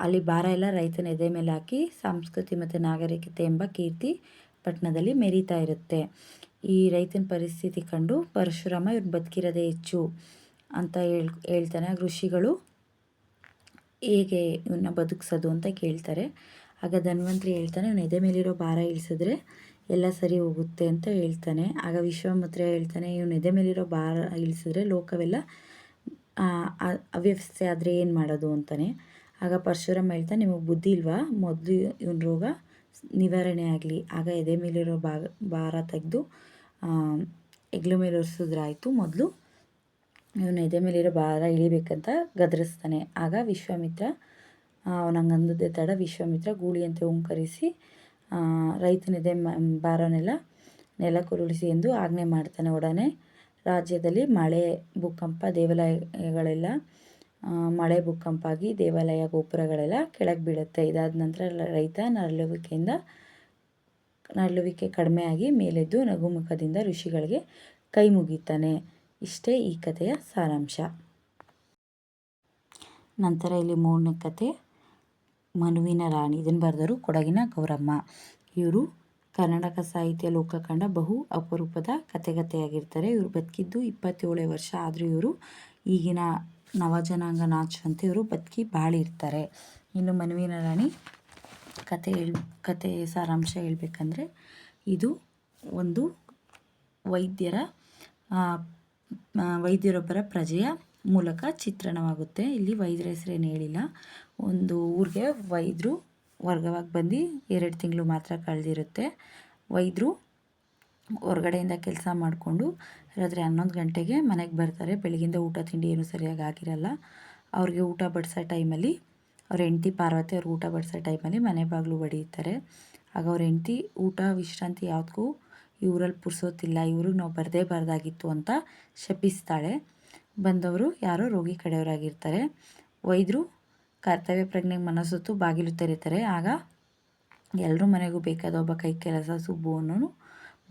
ಅಲ್ಲಿ ಭಾರ ಎಲ್ಲ ರೈತನ ಎದೆ ಮೇಲೆ ಹಾಕಿ ಸಂಸ್ಕೃತಿ ಮತ್ತು ನಾಗರಿಕತೆ ಎಂಬ ಕೀರ್ತಿ ಪಟ್ಟಣದಲ್ಲಿ ಮೆರೀತಾ ಇರುತ್ತೆ. ಈ ರೈತನ ಪರಿಸ್ಥಿತಿ ಕಂಡು ಪರಶುರಾಮ ಇವ್ರು ಬದುಕಿರೋದೇ ಹೆಚ್ಚು ಅಂತ ಹೇಳ್ತಾನೆ. ಋಷಿಗಳು ಹೇಗೆ ಇವನ್ನ ಬದುಕಿಸೋದು ಅಂತ ಕೇಳ್ತಾರೆ. ಆಗ ಧನ್ವಂತರಿ ಹೇಳ್ತಾನೆ, ಇವನ ಎದೆ ಮೇಲಿರೋ ಭಾರ ಇಳಿಸಿದ್ರೆ ಎಲ್ಲ ಸರಿ ಹೋಗುತ್ತೆ ಅಂತ ಹೇಳ್ತಾನೆ. ಆಗ ವಿಶ್ವಾಮಿತ್ರ ಹೇಳ್ತಾನೆ, ಇವನ ಎದೆ ಮೇಲಿರೋ ಭಾರ ಇಳಿಸಿದ್ರೆ ಲೋಕವೆಲ್ಲ ಅವ್ಯವಸ್ಥೆ ಆದರೆ ಏನು ಮಾಡೋದು ಅಂತಾನೆ. ಆಗ ಪರಶುರಾಮ ಹೇಳ್ತಾನೆ, ನಿಮಗೆ ಬುದ್ಧಿ ಇಲ್ವಾ, ಮೊದಲು ಇವನ ರೋಗ ನಿವಾರಣೆ ಆಗಲಿ, ಆಗ ಎದೆ ಮೇಲಿರೋ ಭಾರ ತೆಗೆದು ಹೆಗ್ಲ ಮೇಲೆ ಒರೆಸಿದ್ರಾಯ್ತು, ಮೊದಲು ಇವನ ಎದೆ ಮೇಲಿರೋ ಭಾರ ಇಳಿಬೇಕಂತ ಗದರಿಸ್ತಾನೆ. ಆಗ ವಿಶ್ವಾಮಿತ್ರ ಅವನಂಗಂದದ್ದೇ ತಡ ವಿಶ್ವಾಮಿತ್ರ ಗೂಳಿಯಂತೆ ಓಂಕರಿಸಿ ರೈತನ ಎದೆ ಭಾರನೆಲ್ಲ ನೆಲಕ್ಕುರುಳಿಸಿ ಎಂದು ಆಜ್ಞೆ ಮಾಡ್ತಾನೆ. ಒಡನೆ ರಾಜ್ಯದಲ್ಲಿ ಮಳೆ ಭೂಕಂಪ, ದೇವಾಲಯಗಳೆಲ್ಲ ಮಳೆ ಭೂಕಂಪ ಆಗಿ ದೇವಾಲಯ ಗೋಪುರಗಳೆಲ್ಲ ಕೆಳಗೆ ಬೀಳುತ್ತೆ. ಇದಾದ ನಂತರ ರೈತ ನರಳುವಿಕೆ ಕಡಿಮೆ ಆಗಿ ಮೇಲೆದ್ದು ನಗುಮುಖದಿಂದ ಋಷಿಗಳಿಗೆ ಕೈ ಮುಗಿತಾನೆ. ಇಷ್ಟೇ ಈ ಕಥೆಯ ಸಾರಾಂಶ. ನಂತರ ಇಲ್ಲಿ 3ನೇ ಕತೆ ಮನುವಿನ ರಾಣಿ. ಇದನ್ನು ಬರೆದವರು ಕೊಡಗಿನ ಗೌರಮ್ಮ. ಇವರು ಕರ್ನಾಟಕ ಸಾಹಿತ್ಯ ಲೋಕ ಕಂಡ ಬಹು ಅಪರೂಪದ ಕಥೆಗಾರ್ತಿಯಾಗಿರ್ತಾರೆ. ಇವರು ಬದುಕಿದ್ದು 27 ವರ್ಷ. ಆದರೂ ಇವರು ಈಗಿನ ನವಜನಾಂಗ ನಾಚುವಂತೆ ಇವರು ಬದುಕಿ ಬಾಳಿರ್ತಾರೆ. ಇನ್ನು ಮನುವಿನ ರಾಣಿ ಕತೆ ಸಾರಾಂಶ ಹೇಳ್ಬೇಕಂದ್ರೆ, ಇದು ಒಂದು ವೈದ್ಯರೊಬ್ಬರ ಪ್ರಜೆಯ ಮೂಲಕ ಚಿತ್ರಣವಾಗುತ್ತೆ. ಇಲ್ಲಿ ವೈದ್ಯರ ಹೆಸರೇನು ಹೇಳಿಲ್ಲ. ಒಂದು ಊರಿಗೆ ವೈದ್ಯರು ವರ್ಗವಾಗಿ ಬಂದು 2 ತಿಂಗಳು ಮಾತ್ರ ಕಳೆದಿರುತ್ತೆ. ವೈದ್ಯರು ಹೊರಗಡೆಯಿಂದ ಕೆಲಸ ಮಾಡಿಕೊಂಡು ರಾತ್ರಿ 11 ಗಂಟೆಗೆ ಮನೆಗೆ ಬರ್ತಾರೆ. ಬೆಳಗಿಂದ ಊಟ ತಿಂಡಿ ಏನೂ ಸರಿಯಾಗಿ ಆಗಿರಲ್ಲ. ಅವ್ರಿಗೆ ಊಟ ಬಡಿಸೋ ಟೈಮಲ್ಲಿ ಅವ್ರ ಹೆಂಡತಿ ಪಾರ್ವತಿ ಅವ್ರಿಗೆ ಊಟ ಬಡಿಸೋ ಟೈಮಲ್ಲಿ ಮನೆ ಬಾಗಿಲು ಬಡಿಯುತ್ತಾರೆ. ಆಗ ಅವ್ರ ಹೆಂಡತಿ ಊಟ ವಿಶ್ರಾಂತಿ ಯಾವುದಕ್ಕೂ ಈ ಊರಲ್ಲಿ ಪುರ್ಸೋತಿಲ್ಲ, ಇವ್ರಿಗೆ ನಾವು ಬರದಾಗಿತ್ತು ಅಂತ ಶಪಿಸ್ತಾಳೆ. ಬಂದವರು ಯಾರೋ ರೋಗಿ ಕಡೆಯವರಾಗಿರ್ತಾರೆ. ವೈದ್ಯರು ಕರ್ತವ್ಯ ಪ್ರಜ್ಞೆಗೆ ಮನಸ್ಸೊತ್ತು ಬಾಗಿಲು ತೆರೀತಾರೆ. ಆಗ ಎಲ್ಲರೂ ಮನೆಗೂ ಬೇಕಾದ ಒಬ್ಬ ಕೈ ಕೆಲಸ ಸುಬ್ಬು ಅನ್ನೋನು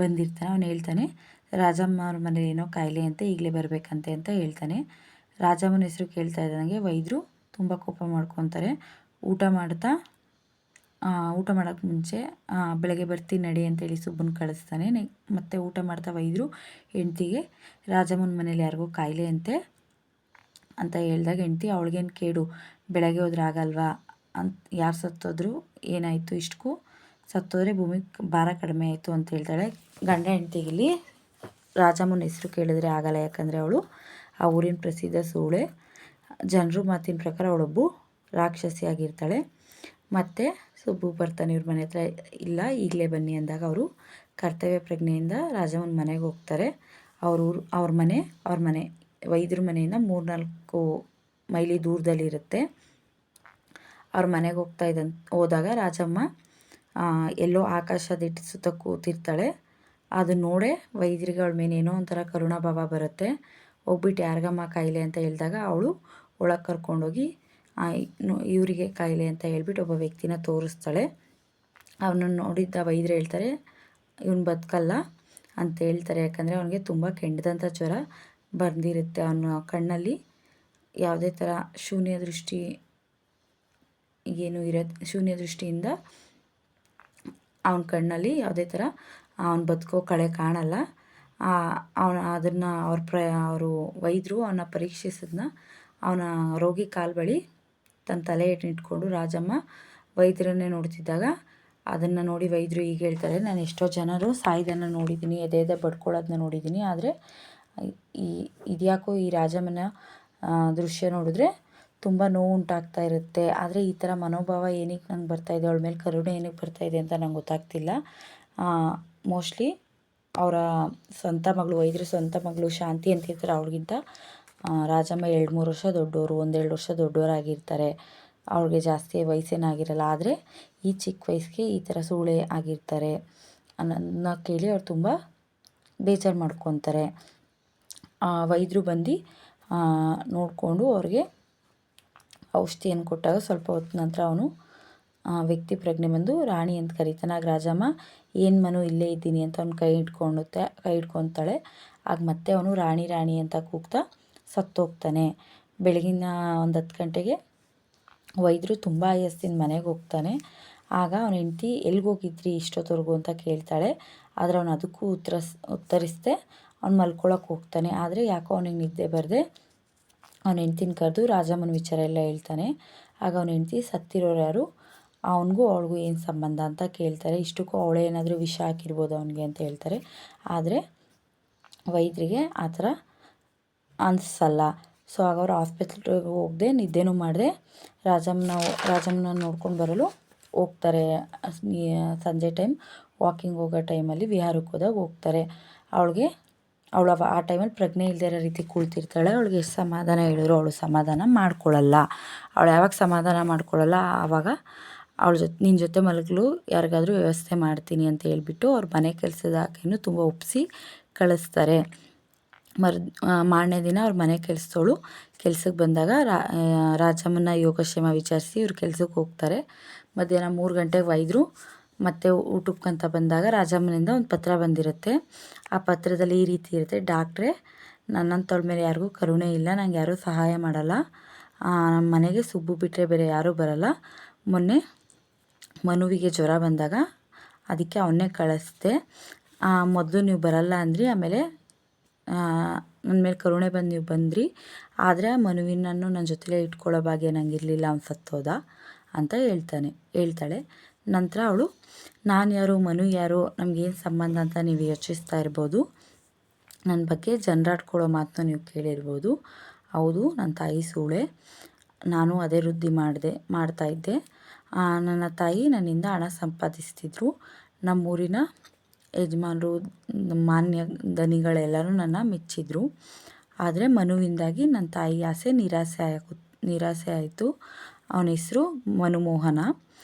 ಬಂದಿರ್ತಾನೆ. ಅವನು ಹೇಳ್ತಾನೆ, ರಾಜಮ್ಮ ಅವ್ರ ಮನೇಲಿ ಏನೋ ಕಾಯಿಲೆ ಅಂತೆ, ಈಗಲೇ ಬರಬೇಕಂತೆ ಅಂತ ಹೇಳ್ತಾನೆ. ರಾಜಮ್ಮನ ಹೆಸರು ಕೇಳ್ತಾ ಇದ್ದಂಗೆ ವೈದ್ಯರು ತುಂಬ ಕೋಪ ಮಾಡ್ಕೊತಾರೆ. ಊಟ ಮಾಡೋಕ್ಕೆ ಮುಂಚೆ ಬೆಳಗ್ಗೆ ಬರ್ತೀನಿ ನಡಿ ಅಂತೇಳಿ ಸುಬ್ಬನ ಕಳಿಸ್ತಾನೆ. ಮತ್ತು ಊಟ ಮಾಡ್ತಾ ವೈದ್ಯರು ಹೆಂಡ್ತಿಗೆ ರಾಜಮ್ಮನ ಮನೇಲಿ ಯಾರಿಗೋ ಕಾಯಿಲೆ ಅಂತೆ ಅಂತ ಹೇಳಿದಾಗ ಹೆಂಡ್ತಿ, ಅವಳಿಗೇನು ಕೇಡು, ಬೆಳಗ್ಗೆ ಹೋದ್ರೆ ಆಗಲ್ವಾ ಅಂತ, ಯಾರು ಸತ್ತೋದ್ರು ಏನಾಯಿತು, ಇಷ್ಟಕ್ಕೂ ಸತ್ತೋದ್ರೆ ಭೂಮಿಗೆ ಭಾರ ಕಡಿಮೆ ಆಯಿತು ಅಂತ ಹೇಳ್ತಾಳೆ. ಗಂಡ ಹೆಂಡ್ತಿಗಿಲ್ಲಿ ರಾಜಮ್ಮನ ಹೆಸರು ಕೇಳಿದ್ರೆ ಆಗಲ್ಲ, ಯಾಕಂದರೆ ಅವಳು ಆ ಊರಿನ ಪ್ರಸಿದ್ಧ ಸೂಳೆ. ಜನರು ಮಾತಿನ ಪ್ರಕಾರ ಅವಳೊಬ್ಬ ರಾಕ್ಷಸಿಯಾಗಿರ್ತಾಳೆ. ಮತ್ತು ಸುಬ್ಬು ಬರ್ತಾನೆ ಇವ್ರ ಮನೆ ಹತ್ರ. ಇಲ್ಲ ಈಗಲೇ ಬನ್ನಿ ಅಂದಾಗ ಅವರು ಕರ್ತವ್ಯ ಪ್ರಜ್ಞೆಯಿಂದ ರಾಜಮ್ಮನ ಮನೆಗೆ ಹೋಗ್ತಾರೆ. ಅವ್ರ ಮನೆ ವೈದ್ಯರ ಮನೆಯಿಂದ 3-4 ಮೈಲಿ ದೂರದಲ್ಲಿರುತ್ತೆ. ಅವ್ರ ಮನೆಗೆ ಹೋದಾಗ ರಾಜಮ್ಮ ಎಲ್ಲೋ ಆಕಾಶದಿಟ್ಟು ಸುತ್ತ ಕೂತಿರ್ತಾಳೆ. ಅದು ನೋಡೇ ವೈದ್ಯರಿಗೆ ಅವಳ ಮೇಲೆ ಏನೋ ಒಂಥರ ಕರುಣಾಭಾವ ಬರುತ್ತೆ. ಹೋಗ್ಬಿಟ್ಟು ಯಾರಿಗಮ್ಮ ಕಾಯಿಲೆ ಅಂತ ಹೇಳಿದಾಗ ಅವಳು ಒಳಗೆ ಕರ್ಕೊಂಡೋಗಿ ಇವರಿಗೆ ಕಾಯಿಲೆ ಅಂತ ಹೇಳ್ಬಿಟ್ಟು ಒಬ್ಬ ವ್ಯಕ್ತಿನ ತೋರಿಸ್ತಾಳೆ. ಅವನನ್ನು ನೋಡಿದ್ದ ವೈದ್ಯರು ಹೇಳ್ತಾರೆ, ಇವನು ಬದುಕಲ್ಲ ಅಂತ ಹೇಳ್ತಾರೆ. ಯಾಕಂದರೆ ಅವನಿಗೆ ತುಂಬ ಕೆಂಡದಂಥ ಜ್ವರ ಬಂದಿರುತ್ತೆ. ಅವನ ಕಣ್ಣಲ್ಲಿ ಯಾವುದೇ ಥರ ಶೂನ್ಯ ದೃಷ್ಟಿಯಿಂದ ಅವನ ಕಣ್ಣಲ್ಲಿ ಯಾವುದೇ ಥರ ಅವನು ಬದುಕೋ ಕಳೆ ಕಾಣಲ್ಲ. ಅದನ್ನು ಅವರು ವೈದ್ಯರು ಅವನ ಪರೀಕ್ಷಿಸಿದ್ನ ಅವನ ರೋಗಿ ಕಾಲು ಬಳಿ ತನ್ನ ತಲೆ ಇಟ್ಕೊಂಡು ರಾಜಮ್ಮ ವೈದ್ಯರನ್ನೇ ನೋಡ್ತಿದ್ದಾಗ ಅದನ್ನು ನೋಡಿ ವೈದ್ಯರು ಈಗ ಹೇಳ್ತಾರೆ, ನಾನು ಎಷ್ಟೋ ಜನರು ಸಾಯ್ದನ್ನು ನೋಡಿದ್ದೀನಿ, ಎದೆ ಬಡ್ಕೊಳ್ಳೋದನ್ನ ನೋಡಿದ್ದೀನಿ, ಆದರೆ ಇದ್ಯಾಕೋ ಈ ರಾಜಮ್ಮನ ದೃಶ್ಯ ನೋಡಿದ್ರೆ ತುಂಬ ನೋವು ಉಂಟಾಗ್ತಾ ಇರುತ್ತೆ. ಆದರೆ ಈ ಥರ ಮನೋಭಾವ ಏನಕ್ಕೆ ನಂಗೆ ಬರ್ತಾಯಿದೆ, ಅವಳ ಮೇಲೆ ಕರುಣೆ ಏನಕ್ಕೆ ಬರ್ತಾಯಿದೆ ಅಂತ ನಂಗೆ ಗೊತ್ತಾಗ್ತಿಲ್ಲ. ಮೋಸ್ಟ್ಲಿ ಅವರ ಸ್ವಂತ ಮಗಳು, ವೈದ್ಯರ ಸ್ವಂತ ಮಗಳು ಶಾಂತಿ ಅಂತಿರ್ತಾರೆ, ಅವಳಿಗಿಂತ ರಾಜಮ್ಮ 2-3 ವರ್ಷ ದೊಡ್ಡವರು, 1-2 ವರ್ಷ ದೊಡ್ಡವರಾಗಿರ್ತಾರೆ. ಅವ್ಳಿಗೆ ಜಾಸ್ತಿ ವಯಸ್ಸೇನಾಗಿರಲ್ಲ. ಆದರೆ ಈ ಚಿಕ್ಕ ವಯಸ್ಸಿಗೆ ಈ ಥರ ಸೂಳೆ ಆಗಿರ್ತಾರೆ ಅನ್ನೋದನ್ನ ಕೇಳಿ ಅವ್ರು ತುಂಬ ಬೇಜಾರು ಮಾಡ್ಕೊತಾರೆ. ವೈದ್ಯರು ಬಂದು ನೋಡಿಕೊಂಡು ಅವ್ರಿಗೆ ಔಷಧಿಯನ್ನು ಕೊಟ್ಟಾಗ ಸ್ವಲ್ಪ ಹೊತ್ತು ನಂತರ ಅವನು ವ್ಯಕ್ತಿ ಪ್ರಜ್ಞೆ ಬಂದು ರಾಣಿ ಅಂತ ಕರೀತಾನೆ. ಆಗ ರಾಜಮ್ಮ, ಏನು ಮನು ಇಲ್ಲೇ ಇದ್ದೀನಿ ಅಂತ ಅವ್ನು ಕೈ ಹಿಡ್ಕೊತಾಳೆ. ಆಗ ಮತ್ತೆ ಅವನು ರಾಣಿ ರಾಣಿ ಅಂತ ಕೂಗ್ತಾ ಸತ್ತೋಗ್ತಾನೆ. ಬೆಳಗಿನ ಒಂದು 10 ಗಂಟೆಗೆ ವೈದ್ಯರು ತುಂಬ ಆಯಾಸದಿಂದ ಮನೆಗೆ ಹೋಗ್ತಾನೆ. ಆಗ ಅವನ ಹೆಂಡತಿ ಎಲ್ಲಿಗೋಗಿದ್ರಿ ಇಷ್ಟೊತ್ತವರೆಗೂ ಅಂತ ಕೇಳ್ತಾಳೆ. ಆದರೆ ಅವನು ಅದಕ್ಕೂ ಉತ್ತರಿಸದೆ ಅವ್ನು ಮಲ್ಕೊಳಕ್ಕೆ ಹೋಗ್ತಾನೆ. ಆದರೆ ಯಾಕೋ ಅವನಿಗೆ ನಿದ್ದೆ ಬರದೆ ಅವನ ಹೆಂಡ್ತಿನ ಕರೆದು ರಾಜಮ್ಮನ ವಿಚಾರ ಎಲ್ಲ ಹೇಳ್ತಾನೆ. ಆಗ ಅವನ ಹೆಂಡ್ತಿ ಸತ್ತಿರೋರು ಯಾರು, ಅವನಿಗೂ ಅವಳಿಗೂ ಏನು ಸಂಬಂಧ ಅಂತ ಕೇಳ್ತಾರೆ. ಇಷ್ಟಕ್ಕೂ ಅವಳೇ ಏನಾದರೂ ವಿಷ ಹಾಕಿರ್ಬೋದು ಅವನಿಗೆ ಅಂತ ಹೇಳ್ತಾರೆ. ಆದರೆ ವೈದ್ಯರಿಗೆ ಆ ಥರ ಅನಿಸಲ್ಲ. ಸೊ ಆಗ ಅವರು ಆಸ್ಪತ್ರೆಗೆ ಹೋಗದೆ ನಿದ್ದೆನೂ ಮಾಡದೆ ರಾಜಮ್ಮನ ನೋಡ್ಕೊಂಡು ಬರಲು ಹೋಗ್ತಾರೆ. ಸಂಜೆ ಟೈಮ್ ವಾಕಿಂಗ್ ಹೋಗೋ ಟೈಮಲ್ಲಿ ವಿಹಾರಕ್ಕೆ ಹೋದಾಗ ಹೋಗ್ತಾರೆ. ಅವಳು ಆ ಟೈಮಲ್ಲಿ ಪ್ರಜ್ಞೆ ಇಲ್ಲದೆ ಇರೋ ರೀತಿ ಕುಳಿತಿರ್ತಾಳೆ. ಅವಳಿಗೆ ಎಷ್ಟು ಸಮಾಧಾನ ಹೇಳಿದ್ರು ಅವಳು ಸಮಾಧಾನ ಮಾಡ್ಕೊಳ್ಳಲ್ಲ. ಅವಳು ಯಾವಾಗ ಸಮಾಧಾನ ಮಾಡ್ಕೊಳ್ಳಲ್ಲ ಆವಾಗ ನಿನ್ನ ಜೊತೆ ಮಲಗಲು ಯಾರಿಗಾದ್ರೂ ವ್ಯವಸ್ಥೆ ಮಾಡ್ತೀನಿ ಅಂತ ಹೇಳ್ಬಿಟ್ಟು ಅವ್ರ ಮನೆ ಕೆಲಸದ ಆಕೆಯನ್ನು ತುಂಬ ಒಪ್ಪಿಸಿ ಕಳಿಸ್ತಾರೆ. ಮಾರನೇ ದಿನ ಅವ್ರ ಮನೆ ಕೆಲಸದವಳು ಕೆಲ್ಸಕ್ಕೆ ಬಂದಾಗ ರಾಜಮ್ಮನ ಯೋಗಕ್ಷೇಮ ವಿಚಾರಿಸಿ ಇವ್ರು ಕೆಲ್ಸಕ್ಕೆ ಹೋಗ್ತಾರೆ. ಮಧ್ಯಾಹ್ನ 3 ಗಂಟೆಗೆ ವೈದ್ಯರು ಮತ್ತೆ ಊಟಕ್ಕಂತ ಬಂದಾಗ ರಾಜಮ್ಮನಿಂದ ಒಂದು ಪತ್ರ ಬಂದಿರುತ್ತೆ. ಆ ಪತ್ರದಲ್ಲಿ ಈ ರೀತಿ ಇರುತ್ತೆ: ಡಾಕ್ಟ್ರೇ, ನನ್ನಂಥವ್ಳ ಮೇಲೆ ಯಾರಿಗೂ ಕರುಣೆ ಇಲ್ಲ, ನಂಗೆ ಯಾರೂ ಸಹಾಯ ಮಾಡಲ್ಲ. ನಮ್ಮ ಮನೆಗೆ ಸುಬ್ಬು ಬಿಟ್ಟರೆ ಬೇರೆ ಯಾರೂ ಬರಲ್ಲ. ಮೊನ್ನೆ ಮನುವಿಗೆ ಜ್ವರ ಬಂದಾಗ ಅದಕ್ಕೆ ಅವನ್ನೇ ಕಳಿಸ್ದೆ. ಮೊದಲು ನೀವು ಬರಲ್ಲ ಅಂದ್ರಿ, ಆಮೇಲೆ ನನ್ನ ಮೇಲೆ ಕರುಣೆ ಬಂದು ನೀವು ಬಂದ್ರಿ. ಆದರೆ ಮನುವಿನನ್ನು ನನ್ನ ಜೊತೆಲೇ ಇಟ್ಕೊಳ್ಳೋ ಭಾಗ್ಯ ನನಗಿರಲಿಲ್ಲ, ಅವ್ನು ಸತ್ತೋದ ಅಂತ ಹೇಳ್ತಾಳೆ. ನಂತರ ಅವಳು ನಾನು ಯಾರು, ಮನು ಯಾರು, ನಮಗೇನು ಸಂಬಂಧ ಅಂತ ನೀವು ಯೋಚಿಸ್ತಾ ಇರ್ಬೋದು. ನನ್ನ ಬಗ್ಗೆ ಜನರಾಡ್ಕೊಳ್ಳೋ ಮಾತನ್ನ ನೀವು ಕೇಳಿರ್ಬೋದು. ಹೌದು, ನನ್ನ ತಾಯಿ ಸೂಳೆ. ನಾನು ಅದೇ ವೃತ್ತಿ ಮಾಡ್ತಾಯಿದ್ದೆ. ನನ್ನ ತಾಯಿ ನನ್ನಿಂದ ಹಣ ಸಂಪಾದಿಸ್ತಿದ್ರು. ನಮ್ಮೂರಿನ ಯಜಮಾನರು, ಮಾನ್ಯ ದನಿಗಳೆಲ್ಲರೂ ನನ್ನ ಮೆಚ್ಚಿದ್ರು. ಆದರೆ ಮನುವಿಂದಾಗಿ ನನ್ನ ತಾಯಿ ಆಸೆ ನಿರಾಸೆ ಆಯಿತು. ಅವನ ಹೆಸರು ಮನುಮೋಹನ.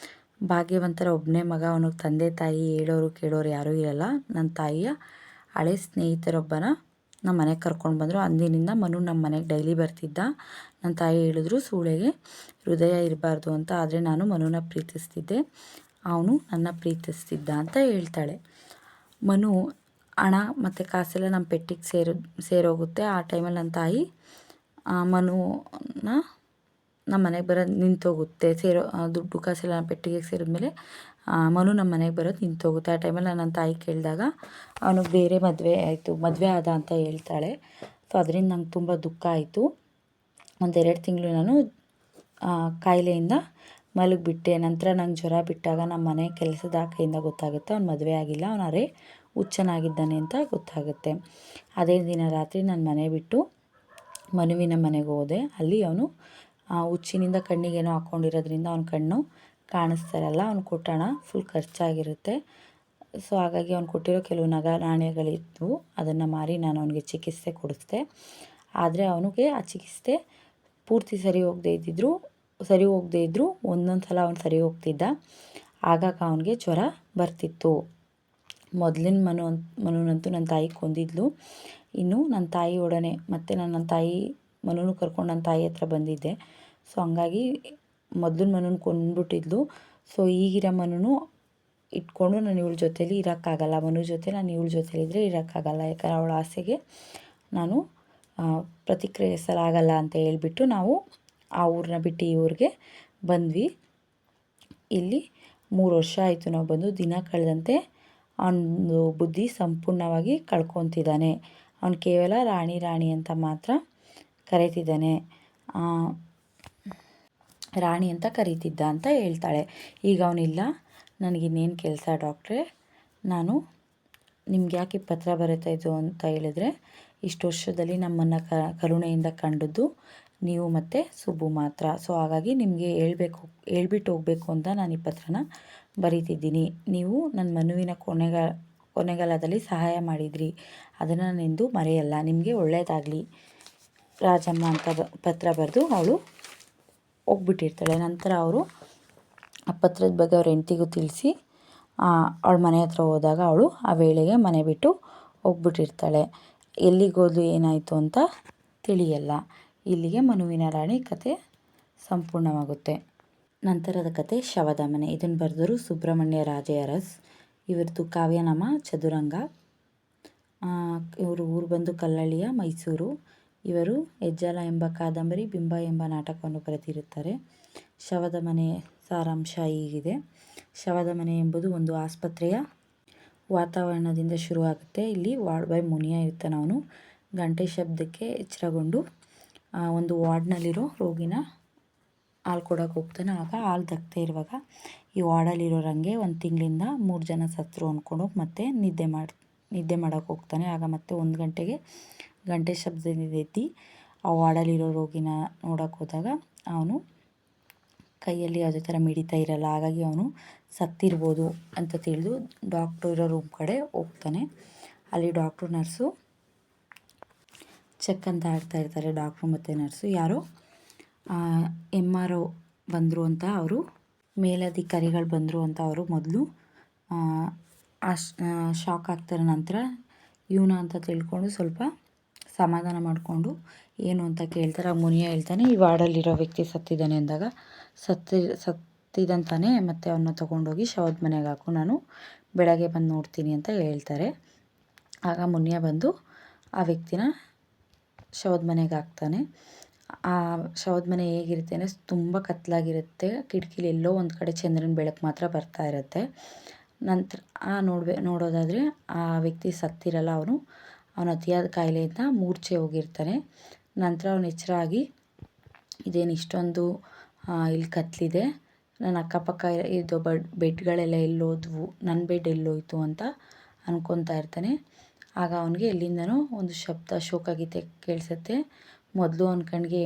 ಭಾಗ್ಯವಂತರ ಒಬ್ಬನೇ ಮಗ. ಅವನಿಗೆ ತಂದೆ ತಾಯಿ ಹೇಳೋರು ಕೇಳೋರು ಯಾರೂ ಇರಲ್ಲ. ನನ್ನ ತಾಯಿಯ ಹಳೆ ಸ್ನೇಹಿತರೊಬ್ಬನ ನಮ್ಮ ಮನೆಗೆ ಕರ್ಕೊಂಡು ಬಂದರು. ಅಂದಿನಿಂದ ಮನು ನಮ್ಮ ಮನೆಗೆ ಡೈಲಿ ಬರ್ತಿದ್ದ. ನನ್ನ ತಾಯಿ ಹೇಳಿದ್ರು ಸೂಳೆಗೆ ಹೃದಯ ಇರಬಾರ್ದು ಅಂತ. ಆದರೆ ನಾನು ಮನುನ ಪ್ರೀತಿಸ್ತಿದ್ದೆ, ಅವನು ನನ್ನ ಪ್ರೀತಿಸ್ತಿದ್ದ ಅಂತ ಹೇಳ್ತಾಳೆ. ಮನು ಹಣ ಮತ್ತು ಕಾಸೆಲ್ಲ ನಮ್ಮ ಪೆಟ್ಟಿಗೆ ಸೇರೋಗುತ್ತೆ. ಆ ಟೈಮಲ್ಲಿ ನನ್ನ ತಾಯಿ ಮನುನ ನಮ್ಮ ಮನೆಗೆ ಬರೋದು ನಿಂತೋಗುತ್ತೆ. ದುಡ್ಡು ಕಾಸೆಲ್ಲ ನಮ್ಮ ಪೆಟ್ಟಿಗೆಗೆ ಸೇರಿದ್ಮೇಲೆ ಮನು ನಮ್ಮ ಮನೆಗೆ ಬರೋದು ನಿಂತೋಗುತ್ತೆ. ಆ ಟೈಮಲ್ಲಿ ನನ್ನ ತಾಯಿ ಕೇಳಿದಾಗ ಅವನು ಬೇರೆ ಮದುವೆ ಆದ ಅಂತ ಹೇಳ್ತಾಳೆ. ಸೊ ಅದರಿಂದ ನಂಗೆ ತುಂಬ ದುಃಖ ಆಯಿತು. 1-2 ತಿಂಗಳು ನಾನು ಕಾಯಿಲೆಯಿಂದ ಮಲಗಿಬಿಟ್ಟೆ. ನಂತರ ನಂಗೆ ಜ್ವರ ಬಿಟ್ಟಾಗ ನಮ್ಮ ಮನೆ ಕೆಲಸದ ಆಕೆಯಿಂದ ಗೊತ್ತಾಗುತ್ತೆ ಅವ್ನು ಮದುವೆ ಆಗಿಲ್ಲ, ಅವನು ಅರೆ ಹುಚ್ಚನಾಗಿದ್ದಾನೆ ಅಂತ ಗೊತ್ತಾಗುತ್ತೆ. ಅದೇ ದಿನ ರಾತ್ರಿ ನಾನು ಮನೆ ಬಿಟ್ಟು ಮನುವಿನ ಮನೆಗೆ ಹೋದೆ. ಅಲ್ಲಿ ಅವನು ಹುಚ್ಚಿನಿಂದ ಕಣ್ಣಿಗೇನೋ ಹಾಕ್ಕೊಂಡಿರೋದ್ರಿಂದ ಅವನ ಕಣ್ಣು ಕಾಣಿಸ್ತಾ ಇರಲ್ಲ. ಅವ್ನು ಕೊಟ್ಟ ಹಣ ಫುಲ್ ಖರ್ಚಾಗಿರುತ್ತೆ. ಸೊ ಹಾಗಾಗಿ ಅವ್ನು ಕೊಟ್ಟಿರೋ ಕೆಲವು ನಾಣ್ಯಗಳಿದ್ವು, ಅದನ್ನು ಮಾರಿ ನಾನು ಅವನಿಗೆ ಚಿಕಿತ್ಸೆ ಕೊಡಿಸ್ದೆ. ಆದರೆ ಅವನಿಗೆ ಆ ಚಿಕಿತ್ಸೆ ಪೂರ್ತಿ ಸರಿ ಹೋಗದೇ ಇದ್ದರೂ ಒಂದೊಂದು ಸಲ ಅವನು ಸರಿ ಹೋಗ್ತಿದ್ದ. ಆಗಾಗ ಅವನಿಗೆ ಜ್ವರ ಬರ್ತಿತ್ತು. ಮೊದಲಿನ ಮನುನಂತೂ ನನ್ನ ತಾಯಿ ಕೊಂದಿದ್ಲು. ಇನ್ನು ನನ್ನ ತಾಯಿ ಒಡನೆ ಮತ್ತು ನನ್ನ ತಾಯಿ ಮನುನು ಕರ್ಕೊಂಡು ನನ್ನ ತಾಯಿ ಹತ್ರ ಬಂದಿದ್ದೆ. ಸೊ ಹಂಗಾಗಿ ಮೊದಲಿನ ಮನುನ ಕೊಂದ್ಬಿಟ್ಟಿದ್ಲು. ಸೊ ಈಗಿರೋ ಮನುನು ಇಟ್ಕೊಂಡು ನಾನು ಇವಳ ಜೊತೇಲಿ ಇರೋಕ್ಕಾಗಲ್ಲ. ಮನು ಜೊತೆ ನಾನು ಇವಳ ಜೊತೆಲಿದ್ದರೆ ಇರೋಕ್ಕಾಗಲ್ಲ. ಯಾಕಂದರೆ ಅವಳ ಆಸೆಗೆ ನಾನು ಪ್ರತಿಕ್ರಿಯಿಸಲಾಗಲ್ಲ ಅಂತ ಹೇಳ್ಬಿಟ್ಟು ನಾವು ಆ ಊರನ್ನ ಬಿಟ್ಟು ಈ ಊರಿಗೆ ಬಂದ್ವಿ. ಇಲ್ಲಿ 3 ವರ್ಷ ಆಯಿತು ನಾವು ಬಂದು. ದಿನ ಕಳೆದಂತೆ ಅವನ ಬುದ್ಧಿ ಸಂಪೂರ್ಣವಾಗಿ ಕಳ್ಕೊತಿದ್ದಾನೆ. ಅವನು ಕೇವಲ ರಾಣಿ ಅಂತ ಮಾತ್ರ ಕರೀತಿದ್ದಾನೆ. ರಾಣಿ ಅಂತ ಕರೀತಿದ್ದ ಅಂತ ಹೇಳ್ತಾಳೆ. ಈಗ ಅವನಿಲ್ಲ. ನನಗಿನ್ನೇನು ಕೆಲಸ ಡಾಕ್ಟ್ರೇ? ನಾನು ನಿಮ್ಗೆ ಯಾಕೆ ಪತ್ರ ಬರೀತಾಯಿದ್ದು ಅಂತ ಹೇಳಿದ್ರೆ, ಇಷ್ಟು ವರ್ಷದಲ್ಲಿ ನಮ್ಮನ್ನು ಕರುಣೆಯಿಂದ ಕಂಡದ್ದು ನೀವು ಮತ್ತು ಸುಬ್ಬು ಮಾತ್ರ. ಸೊ ಹಾಗಾಗಿ ನಿಮಗೆ ಹೇಳ್ಬಿಟ್ಟು ಹೋಗಬೇಕು ಅಂತ ನಾನು ಈ ಪತ್ರನ ಬರೀತಿದ್ದೀನಿ. ನೀವು ನನ್ನ ಮನುವಿನ ಕೊನೆಗಾಲದಲ್ಲಿ ಸಹಾಯ ಮಾಡಿದ್ರಿ, ಅದನ್ನು ನಾನೆಂದೂ ಮರೆಯಲ್ಲ. ನಿಮಗೆ ಒಳ್ಳೆಯದಾಗಲಿ ರಾಜಮ್ಮ ಅಂತ ಪತ್ರ ಬರೆದು ಅವಳು ಹೋಗ್ಬಿಟ್ಟಿರ್ತಾಳೆ. ನಂತರ ಅವರು ಆ ಪತ್ರದ ಬಗ್ಗೆ ಅವ್ರ ಹೆಂಡ್ತಿಗೂ ತಿಳಿಸಿ ಅವಳ ಮನೆ ಹತ್ರ ಹೋದಾಗ ಅವಳು ಆ ವೇಳೆಗೆ ಮನೆ ಬಿಟ್ಟು ಹೋಗ್ಬಿಟ್ಟಿರ್ತಾಳೆ. ಎಲ್ಲಿಗೋದ್ಲು ಏನಾಯಿತು ಅಂತ ತಿಳಿಯಲ್ಲ. ಇಲ್ಲಿಗೆ ಮನುವಿನ ರಾಣಿ ಕತೆ ಸಂಪೂರ್ಣವಾಗುತ್ತೆ. ನಂತರದ ಕತೆ ಶವದ ಮನೆ. ಇದನ್ನು ಬರೆದವರು ಸುಬ್ರಹ್ಮಣ್ಯ ರಾಜೇ ಅರಸ್. ಇವರದ್ದು ಕಾವ್ಯನಾಮ ಚದುರಂಗ. ಇವರು ಊರು ಬಂದು ಕಲ್ಲಳ್ಳಿಯ ಮೈಸೂರು. ಇವರು ಹೆಜ್ಜಾಲ ಎಂಬ ಕಾದಂಬರಿ, ಬಿಂಬ ಎಂಬ ನಾಟಕವನ್ನು ಬರೆದಿರುತ್ತಾರೆ. ಶವದ ಮನೆ ಸಾರಾಂಶ ಹೀಗಿದೆ. ಶವದ ಮನೆ ಎಂಬುದು ಒಂದು ಆಸ್ಪತ್ರೆಯ ವಾತಾವರಣದಿಂದ ಶುರುವಾಗುತ್ತೆ. ಇಲ್ಲಿ ವಾರ್ಡ್ ಬಾಯ್ ಮುನಿಯ ಇರ್ತಾನೆ. ಅವನು ಗಂಟೆ ಶಬ್ದಕ್ಕೆ ಎಚ್ಚರಗೊಂಡು ಒಂದು ವಾರ್ಡ್ನಲ್ಲಿರೋ ರೋಗಿನ ಹಾಲು ಕೊಡೋಕೆ ಹೋಗ್ತಾನೆ. ಆಗ ಹಾಲು ದಕ್ಕದೇ ಇರುವಾಗ ಈ ವಾರ್ಡಲ್ಲಿರೋರಂಗೆ 1 ತಿಂಗಳಿಂದ 3 ಜನ ಸತ್ತರು ಅಂದ್ಕೊಂಡು ಮತ್ತೆ ನಿದ್ದೆ ಮಾಡೋಕೆ ಹೋಗ್ತಾನೆ. ಆಗ ಮತ್ತೆ 1 ಗಂಟೆಗೆ ಗಂಟೆ ಶಬ್ದದಿಂದ ಎದ್ದು ಆ ವಾರ್ಡಲ್ಲಿರೋ ರೋಗಿನ ನೋಡೋಕೆ ಹೋದಾಗ ಅವನು ಕೈಯಲ್ಲಿ ಯಾವುದೇ ಥರ ಮಿಡಿತಾ ಇರಲ್ಲ. ಹಾಗಾಗಿ ಅವನು ಸತ್ತಿರ್ಬೋದು ಅಂತ ತಿಳಿದು ಡಾಕ್ಟ್ರು ಇರೋ ರೂಮ್ ಕಡೆ ಹೋಗ್ತಾನೆ. ಅಲ್ಲಿ ಡಾಕ್ಟ್ರು ನರ್ಸು ಚೆಕ್ ಅಂತ ಆಡ್ತಾ ಇರ್ತಾರೆ. ಡಾಕ್ಟ್ರು ಮತ್ತು ನರ್ಸು ಯಾರೋ MRO ಬಂದರು ಅಂತ ಅವರು ಮೇಲಧಿಕಾರಿಗಳು ಬಂದರು ಅಂತ ಅವರು ಮೊದಲು ಶಾಕ್ ಆಗ್ತಾರೆ. ನಂತರ ಇವನ ಅಂತ ತಿಳ್ಕೊಂಡು ಸ್ವಲ್ಪ ಸಮಾಧಾನ ಮಾಡಿಕೊಂಡು ಏನು ಅಂತ ಕೇಳ್ತಾರೆ. ಮುನಿಯ ಹೇಳ್ತಾನೆ, ಈ ವಾರ್ಡಲ್ಲಿರೋ ವ್ಯಕ್ತಿ ಸತ್ತಿದ್ದಾನೆ ಅಂದಾಗ ಸತ್ತಿದಂತಾನೆ ಮತ್ತು ಅವನ್ನ ತೊಗೊಂಡೋಗಿ ಶವದ ಮನೆಗೆ ಹಾಕು, ನಾನು ಬೆಳಗ್ಗೆ ಬಂದು ನೋಡ್ತೀನಿ ಅಂತ ಹೇಳ್ತಾರೆ. ಆಗ ಮುನಿಯ ಬಂದು ಆ ವ್ಯಕ್ತಿನ ಶವದ ಮನೆಗೆ ಹಾಕ್ತಾನೆ. ಆ ಶವದ ಮನೆ ಹೇಗಿರುತ್ತೆ ಅಂದರೆ ತುಂಬ ಕತ್ತಲಾಗಿರುತ್ತೆ. ಕಿಟಕಿಲಿ ಎಲ್ಲೋ ಒಂದು ಕಡೆ ಚಂದ್ರನ ಬೆಳಕು ಮಾತ್ರ ಬರ್ತಾ ಇರುತ್ತೆ. ನಂತರ ನೋಡೋದಾದರೆ ಆ ವ್ಯಕ್ತಿ ಸತ್ತಿರಲ್ಲ. ಅವನು ಅತಿಯಾದ ಕಾಯಿಲೆಯಿಂದ ಮೂರ್ಛೆ ಹೋಗಿರ್ತಾನೆ. ನಂತರ ಅವನು ಎಚ್ಚರ ಆಗಿ ಇದೇನು ಇಷ್ಟೊಂದು ಇಲ್ಲಿ ಕತ್ತಲಿದೆ, ನನ್ನ ಅಕ್ಕಪಕ್ಕ ಇದು ಬೆಡ್ಗಳೆಲ್ಲ ಎಲ್ಲೋದ್ವು, ನನ್ನ ಬೆಡ್ ಎಲ್ಲೋಯ್ತು ಅಂತ ಅನ್ಕೊತಾ ಇರ್ತಾನೆ. ಆಗ ಅವನಿಗೆ ಎಲ್ಲಿಂದನೋ ಒಂದು ಶಬ್ದ, ಶೋಕಗೀತೆ ಕೇಳಿಸುತ್ತೆ. ಮೊದಲು ಅವನ ಕಣ್ಣಿಗೆ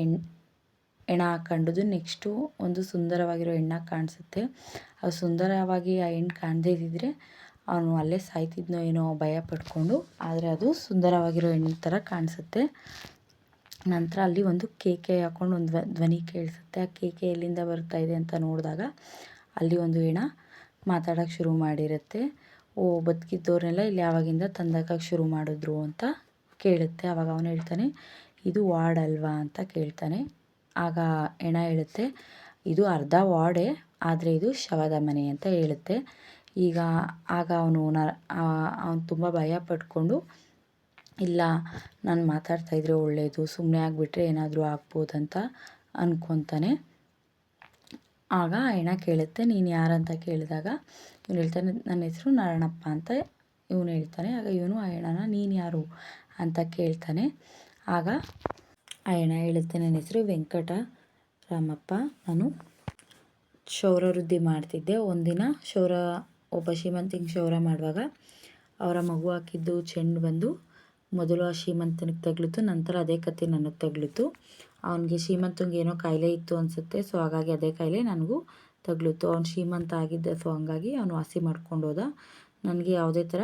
ಹೆಣ ಕಂಡುದು, ನೆಕ್ಸ್ಟು ಒಂದು ಸುಂದರವಾಗಿರೋ ಹೆಣ್ಣ ಕಾಣಿಸುತ್ತೆ. ಅದು ಸುಂದರವಾಗಿ ಆ ಹೆಣ್ಣು ಕಾಣದೇ ಇದ್ದಿದ್ರೆ ಅವನು ಅಲ್ಲೇ ಸಾಯ್ತಿದ್ನೋ ಏನೋ ಭಯ ಪಡ್ಕೊಂಡು, ಆದರೆ ಅದು ಸುಂದರವಾಗಿರೋ ಹೆಣ್ಣು ಥರ ಕಾಣಿಸುತ್ತೆ. ನಂತರ ಅಲ್ಲಿ ಒಂದು ಕೇಕೆ ಹಾಕ್ಕೊಂಡು ಒಂದು ಧ್ವನಿ ಕೇಳಿಸುತ್ತೆ. ಆ ಕೇಕೆ ಎಲ್ಲಿಂದ ಬರ್ತಾ ಇದೆ ಅಂತ ನೋಡಿದಾಗ ಅಲ್ಲಿ ಒಂದು ಹೆಣ ಮಾತಾಡೋಕ್ಕೆ ಶುರು ಮಾಡಿರುತ್ತೆ. ಬದುಕಿದ್ದವ್ರನ್ನೆಲ್ಲ ಇಲ್ಲಿ ಯಾವಾಗಿಂದ ತಂದಾಕಕ್ಕೆ ಶುರು ಮಾಡಿದ್ರು ಅಂತ ಕೇಳುತ್ತೆ. ಆವಾಗ ಅವನು ಹೇಳ್ತಾನೆ, ಇದು ವಾರ್ಡ್ ಅಲ್ವಾ ಅಂತ ಕೇಳ್ತಾನೆ. ಆಗ ಹೆಣ ಹೇಳುತ್ತೆ, ಇದು ಅರ್ಧ ವಾರ್ಡೇ, ಆದರೆ ಇದು ಶವದ ಮನೆ ಅಂತ ಹೇಳುತ್ತೆ. ಆಗ ಅವನು ತುಂಬ ಭಯ ಪಡ್ಕೊಂಡು, ಇಲ್ಲ ನಾನು ಮಾತಾಡ್ತಾಯಿದ್ರೆ ಒಳ್ಳೆಯದು, ಸುಮ್ಮನೆ ಆಗಿಬಿಟ್ರೆ ಏನಾದರೂ ಆಗ್ಬೋದಂತ ಅಂದ್ಕೊತಾನೆ. ಆಗ ಹೆಣ ಕೇಳುತ್ತೆ, ನೀನು ಯಾರಂತ ಕೇಳಿದಾಗ ಇವನು ಹೇಳ್ತಾನೆ, ನನ್ನ ಹೆಸರು ನಾರಾಯಣಪ್ಪ ಅಂತ ಇವನು ಹೇಳ್ತಾನೆ. ಆಗ ಇವನು ಆ ಹೆಣನ ನೀನು ಯಾರು ಅಂತ ಕೇಳ್ತಾನೆ. ಆಗ ಆ ಹೆಣ ಹೇಳುತ್ತೆ, ನನ್ನ ಹೆಸರು ವೆಂಕಟರಾಮಪ್ಪ, ನಾನು ಕ್ಷೌರ ವೃದ್ಧಿ ಮಾಡ್ತಿದ್ದೆ. ಒಂದಿನ ಒಬ್ಬ ಶ್ರೀಮಂತಿಗೆ ಕ್ಷೌರ ಮಾಡುವಾಗ ಅವರ ಮಗು ಹಾಕಿದ್ದು ಚೆಂಡು ಬಂದು ಮೊದಲು ಆ ಶ್ರೀಮಂತನಿಗೆ ತಗಲಿತು, ನಂತರ ಅದೇ ಕತೆ ನನಗೆ ತಗಲಿತು. ಅವನಿಗೆ ಶ್ರೀಮಂತನಿಗೆ ಏನೋ ಕಾಯಿಲೆ ಇತ್ತು ಅನಿಸುತ್ತೆ, ಸೊ ಹಾಗಾಗಿ ಅದೇ ಕಾಯಿಲೆ ನನಗೂ ತಗಲಿತು. ಅವ್ನು ಶ್ರೀಮಂತ ಆಗಿದ್ದ, ಸೊ ಹಂಗಾಗಿ ಅವನು ವಾಸಿ ಮಾಡ್ಕೊಂಡು ಹೋದ. ನನಗೆ ಯಾವುದೇ ಥರ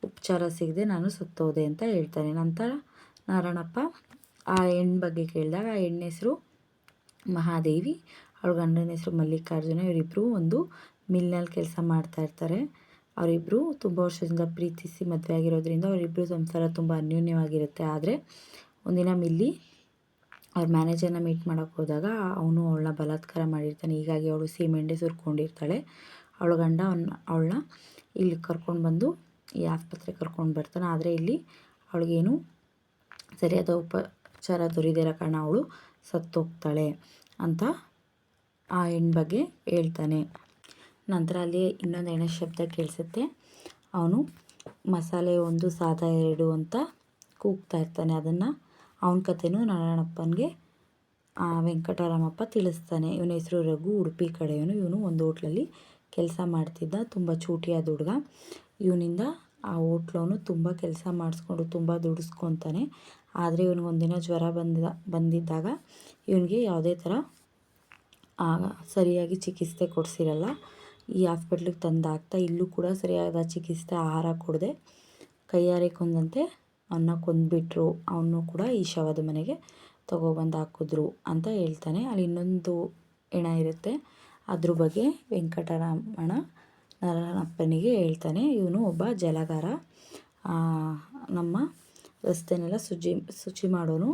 ಉಪಚಾರ ಸಿಗದೆ ನಾನು ಸತ್ತೋದೆ ಅಂತ ಹೇಳ್ತಾನೆ. ನಂತರ ನಾರಾಯಣಪ್ಪ ಆ ಹೆಣ್ಣು ಬಗ್ಗೆ ಕೇಳಿದಾಗ ಆ ಹೆಣ್ಣು ಹೆಸರು ಮಹಾದೇವಿ, ಅವಳ ಗಂಡನ ಹೆಸರು ಮಲ್ಲಿಕಾರ್ಜುನ. ಇವರಿಬ್ಬರು ಒಂದು ಮಿಲ್ನಲ್ಲಿ ಕೆಲಸ ಮಾಡ್ತಾ ಇರ್ತಾರೆ. ಅವರಿಬ್ಬರು ತುಂಬ ವರ್ಷದಿಂದ ಪ್ರೀತಿಸಿ ಮದುವೆ ಆಗಿರೋದ್ರಿಂದ ಅವರಿಬ್ಬರು ಸಂಸಾರ ತುಂಬ ಅನ್ಯೋನ್ಯವಾಗಿರುತ್ತೆ. ಆದರೆ ಒಂದಿನ ಮಿಲ್ಲಿ ಅವ್ರ ಮ್ಯಾನೇಜರ್ನ ಮೀಟ್ ಮಾಡೋಕ್ಕೆ ಹೋದಾಗ ಅವನು ಅವಳನ್ನ ಬಲಾತ್ಕಾರ ಮಾಡಿರ್ತಾನೆ. ಹೀಗಾಗಿ ಅವಳು ಸೀಮೆಣ್ಣೆ ಸುರ್ಕೊಂಡಿರ್ತಾಳೆ. ಅವಳ ಗಂಡ ಅವಳನ್ನ ಇಲ್ಲಿ ಕರ್ಕೊಂಡು ಬಂದು ಈ ಆಸ್ಪತ್ರೆಗೆ ಕರ್ಕೊಂಡು ಬರ್ತಾನೆ. ಆದರೆ ಇಲ್ಲಿ ಅವಳಿಗೇನು ಸರಿಯಾದ ಉಪಚಾರ ದೊರೆಯದೇ ಇರೋ ಕಾರಣ ಅವಳು ಸತ್ತೋಗ್ತಾಳೆ ಅಂತ ಆ ಹೆಣ್ಣು ಬಗ್ಗೆ ಹೇಳ್ತಾನೆ. ನಂತರ ಅಲ್ಲಿ ಇನ್ನೊಂದು ಹೆಣ ಶಬ್ದ ಕೇಳಿಸುತ್ತೆ. ಅವನು ಮಸಾಲೆ 1 ಸಾದಾ 2 ಅಂತ ಕೂಗ್ತಾ ಇರ್ತಾನೆ. ಅದನ್ನು ಅವನ ಕಥೆನೂ ನಾರಾಯಣಪ್ಪನಿಗೆ ವೆಂಕಟರಾಮಪ್ಪ ತಿಳಿಸ್ತಾನೆ. ಇವನ ಹೆಸರು ರಘು, ಉಡುಪಿ ಕಡೆಯವನು. ಇವನು ಒಂದು ಹೋಟ್ಲಲ್ಲಿ ಕೆಲಸ ಮಾಡ್ತಿದ್ದ, ತುಂಬ ಚೂಟಿಯಾದ ಹುಡುಗ. ಇವನಿಂದ ಆ ಹೋಟ್ಲವನು ತುಂಬ ಕೆಲಸ ಮಾಡಿಸ್ಕೊಂಡು ತುಂಬ ದುಡಿಸ್ಕೊತಾನೆ. ಆದರೆ ಇವನಿಗೊಂದಿನ ಜ್ವರ ಬಂದಿದ್ದಾಗ ಇವನಿಗೆ ಯಾವುದೇ ಥರ ಸರಿಯಾಗಿ ಚಿಕಿತ್ಸೆ ಕೊಡಿಸಿರಲ್ಲ. ಈ ಹಾಸ್ಪಿಟ್ಲಿಗೆ ತಂದಾಕ್ತಾ ಇಲ್ಲೂ ಕೂಡ ಸರಿಯಾದ ಚಿಕಿತ್ಸೆ, ಆಹಾರ ಕೊಡದೆ ಕೈಯಾರೆ ಕೊಂದಂತೆ ಅವನ್ನ ಕೊಂದುಬಿಟ್ರು. ಅವನು ಕೂಡ ಈ ಶವದ ಮನೆಗೆ ತಗೊಬಂದು ಹಾಕಿದ್ರು ಅಂತ ಹೇಳ್ತಾನೆ. ಅಲ್ಲಿ ಇನ್ನೊಂದು ಹೆಣ ಇರುತ್ತೆ, ಅದ್ರ ಬಗ್ಗೆ ವೆಂಕಟರಮಣ ನಾರಾಯಣಪ್ಪನಿಗೆ ಹೇಳ್ತಾನೆ. ಇವನು ಒಬ್ಬ ಜಲಗಾರ, ನಮ್ಮ ರಸ್ತೆನೆಲ್ಲ ಶುಚಿ ಮಾಡೋನು.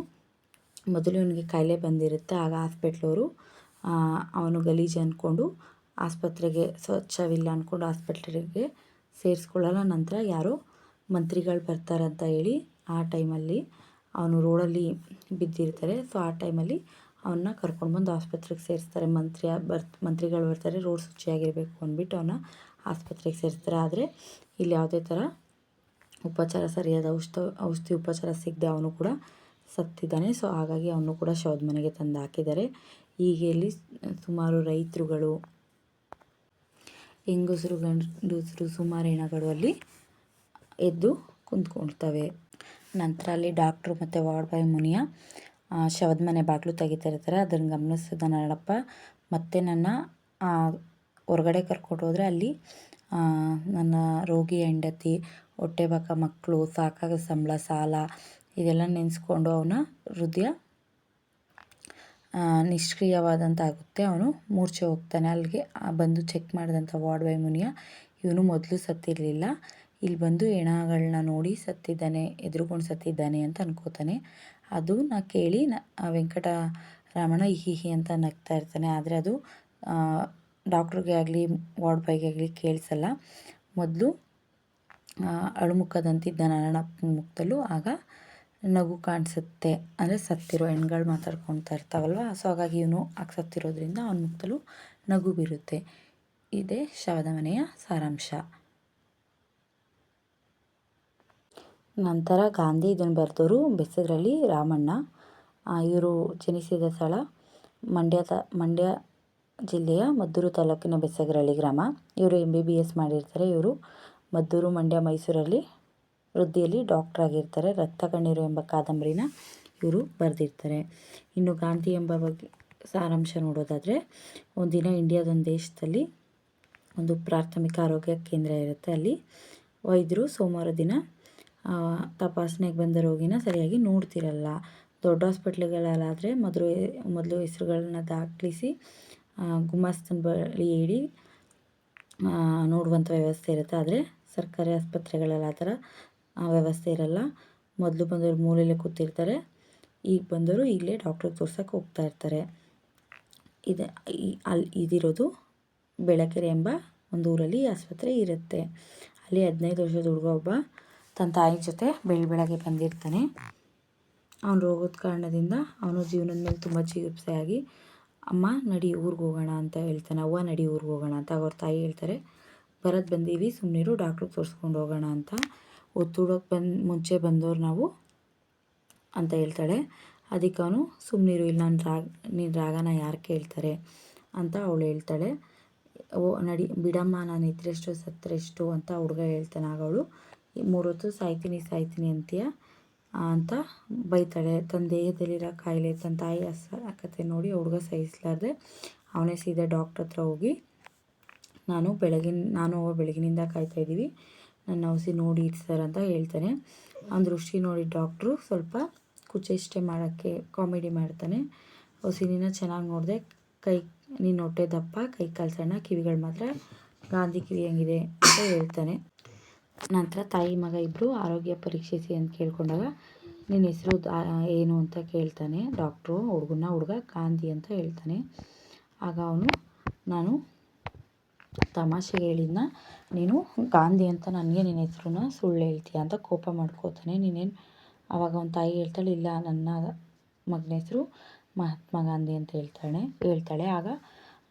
ಮೊದಲು ಇವನಿಗೆ ಕಾಯಿಲೆ ಬಂದಿರುತ್ತೆ. ಆಗ ಹಾಸ್ಪಿಟ್ಲವರು ಅವನು ಗಲೀಜು ಅಂದ್ಕೊಂಡು ಆಸ್ಪತ್ರೆಗೆ ಸ್ವಚ್ಛವಿಲ್ಲ ಅಂದ್ಕೊಂಡು ಆಸ್ಪತ್ರೆಗೆ ಸೇರಿಸ್ಕೊಳ್ಳಲ್ಲ. ನಂತರ ಯಾರೋ ಮಂತ್ರಿಗಳು ಬರ್ತಾರಂತ ಹೇಳಿ ಆ ಟೈಮಲ್ಲಿ ಅವನು ರೋಡಲ್ಲಿ ಬಿದ್ದಿರ್ತಾರೆ. ಸೊ ಆ ಟೈಮಲ್ಲಿ ಅವನ್ನ ಕರ್ಕೊಂಡ್ಬಂದು ಆಸ್ಪತ್ರೆಗೆ ಸೇರಿಸ್ತಾರೆ. ಮಂತ್ರಿಗಳು ಬರ್ತಾರೆ, ರೋಡ್ ಶುಚಿಯಾಗಿರಬೇಕು ಅಂದ್ಬಿಟ್ಟು ಅವನ್ನ ಆಸ್ಪತ್ರೆಗೆ ಸೇರಿಸ್ತಾರೆ. ಆದರೆ ಇಲ್ಲಿ ಯಾವುದೇ ಥರ ಉಪಚಾರ, ಸರಿಯಾದ ಔಷಧಿ ಉಪಚಾರ ಸಿಗದೆ ಅವನು ಕೂಡ ಸತ್ತಿದ್ದಾನೆ. ಸೊ ಹಾಗಾಗಿ ಅವನು ಕೂಡ ಶವದ ಮನೆಗೆ ತಂದು ಹಾಕಿದ್ದಾರೆ. ಹೀಗೆ ಇಲ್ಲಿ ಸುಮಾರು ರೈತರುಗಳು, ಹೆಂಗಸರು, ಗಂಡಸರು, ಸುಮಾರು ಹೆಣಗಳು ಅಲ್ಲಿ ಎದ್ದು ಕುಂತ್ಕೊಳ್ತವೆ. ನಂತರ ಅಲ್ಲಿ ಡಾಕ್ಟ್ರು ಮತ್ತು ವಾರ್ಡ್ ಬಾಯ್ ಮುನಿಯ ಶವದ ಮನೆ ಬಾಗಿಲು ತೆಗಿತಾ ಇರ್ತಾರೆ. ಅದನ್ನು ಗಮನಿಸಿದ ನಾರಾಯಣಪ್ಪ ಮತ್ತೆ ನನ್ನ ಹೊರಗಡೆ ಕರ್ಕೊಂಡು ಹೋದರೆ ಅಲ್ಲಿ ನನ್ನ ರೋಗಿ ಹೆಂಡತಿ, ಹೊಟ್ಟೆಬಾಕ ಮಕ್ಕಳು, ಸಾಕಾಗ ಸಂಬಳ, ಸಾಲ ಇದೆಲ್ಲ ನೆನೆಸ್ಕೊಂಡು ಅವನ ಹೃದಯ ನಿಷ್ಕ್ರಿಯವಾದಂತಾಗುತ್ತೆ. ಅವನು ಮೂರ್ಛೆ ಹೋಗ್ತಾನೆ. ಅಲ್ಲಿಗೆ ಬಂದು ಚೆಕ್ ಮಾಡಿದಂಥ ವಾರ್ಡ್ ಬಾಯ್ ಮುನಿಯ ಇವನು ಮೊದಲು ಸತ್ತಿರಲಿಲ್ಲ, ಇಲ್ಲಿ ಬಂದು ಹೆಣಗಳನ್ನ ನೋಡಿ ಸತ್ತಿದ್ದಾನೆ, ಎದುರುಕೊಂಡು ಸತ್ತಿದ್ದಾನೆ ಅಂತ ಅನ್ಕೋತಾನೆ. ಅದು ಕೇಳಿ ವೆಂಕಟರಮಣ ಹಿ ಅಂತ ನಗ್ತಾ ಇರ್ತಾನೆ. ಆದರೆ ಅದು ಡಾಕ್ಟ್ರಿಗೆ ಆಗಲಿ ವಾರ್ಡ್ ಬಾಯ್ಗೆ ಆಗಲಿ ಕೇಳಿಸಲ್ಲ. ಮೊದಲು ಅಳುಮುಖದಂತಿದ್ದ ನಾರಾಯಣಪ್ಪನ ಮುಖದಲ್ಲೂ ಆಗ ನಗು ಕಾಣಿಸುತ್ತೆ. ಅಂದರೆ ಸತ್ತಿರೋ ಹೆಣ್ಗಳು ಮಾತಾಡ್ಕೊಳ್ತಾ ಇರ್ತಾವಲ್ವ, ಸೊ ಹಾಗಾಗಿ ಇವನು ಸತ್ತಿರೋದ್ರಿಂದ ಅವನ ಮುಖದಲ್ಲೂ ನಗು ಬೀರುತ್ತೆ. ಇದೇ ಶವದ ಮನೆಯ ಸಾರಾಂಶ. ನಂತರ ಗಾಂಧಿ ಇದನ್ನು ಬರೆದವರು ಬೆಸಗರಳ್ಳಿ ರಾಮಣ್ಣ. ಇವರು ಜನಿಸಿದ ಸ್ಥಳ ಮಂಡ್ಯ ಜಿಲ್ಲೆಯ ಮದ್ದೂರು ತಾಲೂಕಿನ ಬೆಸಗರಳ್ಳಿ ಗ್ರಾಮ. ಇವರು MBBS ಮಾಡಿರ್ತಾರೆ. ಇವರು ಮದ್ದೂರು, ಮಂಡ್ಯ, ಮೈಸೂರಲ್ಲಿ ವೃತ್ತಿಯಲ್ಲಿ ಡಾಕ್ಟರ್ ಆಗಿರ್ತಾರೆ. ರಕ್ತ ಕಣ್ಣೀರು ಎಂಬ ಕಾದಂಬರಿನ ಇವರು ಬರೆದಿರ್ತಾರೆ. ಇನ್ನು ಗಾಂಧಿ ಎಂಬ ಬಗ್ಗೆ ಸಾರಾಂಶ ನೋಡೋದಾದರೆ, ಒಂದಿನ ಇಂಡಿಯಾದೊಂದು ದೇಶದಲ್ಲಿ ಒಂದು ಪ್ರಾಥಮಿಕ ಆರೋಗ್ಯ ಕೇಂದ್ರ ಇರುತ್ತೆ. ಅಲ್ಲಿ ವೈದ್ಯರು ಸೋಮವಾರ ದಿನ ತಪಾಸಣೆಗೆ ಬಂದ ರೋಗಿನ ಸರಿಯಾಗಿ ನೋಡ್ತಿರಲ್ಲ. ದೊಡ್ಡ ಹಾಸ್ಪಿಟ್ಲ್ಗಳಲ್ಲಾದರೆ ಮೊದಲು ಹೆಸರುಗಳನ್ನ ದಾಖಲಿಸಿ ಗುಮಾಸ್ತನ ಬಳಿ ಇಡಿ ನೋಡುವಂಥ ವ್ಯವಸ್ಥೆ ಇರುತ್ತೆ. ಆದರೆ ಸರ್ಕಾರಿ ಆಸ್ಪತ್ರೆಗಳಲ್ಲಿ ಆ ಥರ ವ್ಯವಸ್ಥೆ ಇರಲ್ಲ. ಮೊದಲು ಬಂದವರು ಮೂಲೆಯಲ್ಲೇ ಕೂತಿರ್ತಾರೆ, ಈಗ ಬಂದವರು ಈಗಲೇ ಡಾಕ್ಟ್ರಿಗೆ ತೋರ್ಸೋಕೆ ಹೋಗ್ತಾ ಇರ್ತಾರೆ. ಇದಿರೋದು ಬೆಳಕೆರೆ ಎಂಬ ಒಂದು ಊರಲ್ಲಿ ಆಸ್ಪತ್ರೆ ಇರುತ್ತೆ. ಅಲ್ಲಿ 15 ವರ್ಷದ ಹುಡುಗ ಒಬ್ಬ ತನ್ನ ತಾಯಿ ಜೊತೆ ಬೆಳಗ್ಗೆ ಬಂದಿರ್ತಾನೆ. ಅವನು ರೋಗದ ಕಾರಣದಿಂದ ಅವನು ಜೀವನದ ಮೇಲೆ ತುಂಬ ಜಿಗುಪ್ಸೆಯಾಗಿ, ಅಮ್ಮ ನಡಿ ಊರಿಗೆ ಹೋಗೋಣ ಅಂತ ಹೇಳ್ತಾನೆ. ಅವ್ವ ನಡಿ ಊರಿಗೆ ಹೋಗೋಣ ಅಂತ. ಅವ್ರ ತಾಯಿ ಹೇಳ್ತಾರೆ, ಬಂದೀವಿ, ಸುಮ್ಮನಿರು, ಡಾಕ್ಟ್ರಿಗೆ ತೋರಿಸ್ಕೊಂಡು ಹೋಗೋಣ ಅಂತ. ಒತ್ತುಡೋಕ್ಕೆ ಮುಂಚೆ ಬಂದವ್ರು ನಾವು ಅಂತ ಹೇಳ್ತಾಳೆ. ಅದಕ್ಕೆ ಅವನು ಸುಮ್ಮನಿರು, ಇಲ್ಲಿ ನಿನ್ನ ರಾಗನ ಯಾರು ಕೇಳ್ತಾರೆ ಅಂತ ಅವಳು ಹೇಳ್ತಾಳೆ. ನಡಿ ಬಿಡಮ್ಮ, ನಾನು ಇದ್ರೆಷ್ಟು ಸತ್ತರೆಷ್ಟು ಅಂತ ಹುಡುಗ ಹೇಳ್ತಾನೆ. ಆಗ ಅವಳು 3 ಹೊತ್ತು ಸಾಯ್ತೀನಿ ಅಂತೀಯ ಅಂತ ಬೈತಾಳೆ. ತನ್ನ ದೇಹದಲ್ಲಿರೋ ಕಾಯಿಲೆ, ತನ್ನ ತಾಯಿ ಅಸಹಾಯಕತೆ ನೋಡಿ ಹುಡುಗ ಸಹಿಸಲಾರ್ದೆ ಅವನೇ ಸೀದಾ ಡಾಕ್ಟ್ರ್ ಹತ್ರ ಹೋಗಿ, ನಾನು ಬೆಳಗಿನಿಂದ ಕಾಯ್ತಾ ಇದ್ದೀವಿ, ನನ್ನ ಔಷಧಿ ನೋಡಿ ಸರ್ ಅಂತ ಹೇಳ್ತಾನೆ. ಅವನ ದೃಷ್ಟಿ ನೋಡಿ ಡಾಕ್ಟ್ರು ಸ್ವಲ್ಪ ಕುಚೇಷ್ಟೆ ಮಾಡೋಕ್ಕೆ ಕಾಮಿಡಿ ಮಾಡ್ತಾನೆ. ಔಷಧಿನ ಚೆನ್ನಾಗಿ ನೋಡಿದೆ, ನಿನ್ನ ಹೊಟ್ಟೆ ದಪ್ಪ, ಕೈ ಕಾಲು ಸಣ್ಣ, ಕಿವಿಗಳು ಮಾತ್ರ ಗಾಂಧಿ ಕಿವಿ ಹಂಗಿದೆ ಅಂತ ಹೇಳ್ತಾನೆ. ನಂತರ ತಾಯಿ ಮಗ ಇಬ್ಬರು ಆರೋಗ್ಯ ಪರೀಕ್ಷಿಸಿ ಅಂತ ಕೇಳ್ಕೊಂಡಾಗ, ನಿನ್ನ ಹೆಸರು ಏನು ಅಂತ ಕೇಳ್ತಾನೆ ಡಾಕ್ಟ್ರು. ಹುಡುಗ ಗಾಂಧಿ ಅಂತ ಹೇಳ್ತಾನೆ. ಆಗ ಅವನು, ನಾನು ತಮಾಷೆಗೆ ಹೇಳಿದ್ನ, ನೀನು ಗಾಂಧಿ ಅಂತ ನನಗೆ ನಿನ್ನ ಹೆಸರನ್ನ ಸುಳ್ಳು ಹೇಳ್ತೀಯ ಅಂತ ಕೋಪ ಮಾಡ್ಕೋತಾನೆ. ನೀನೇನು ಆವಾಗ ಅವನ ತಾಯಿ ಹೇಳ್ತಾಳೆ, ಇಲ್ಲ, ನನ್ನ ಮಗನ ಹೆಸರು ಮಹಾತ್ಮ ಗಾಂಧಿ ಅಂತ ಹೇಳ್ತಾಳೆ. ಆಗ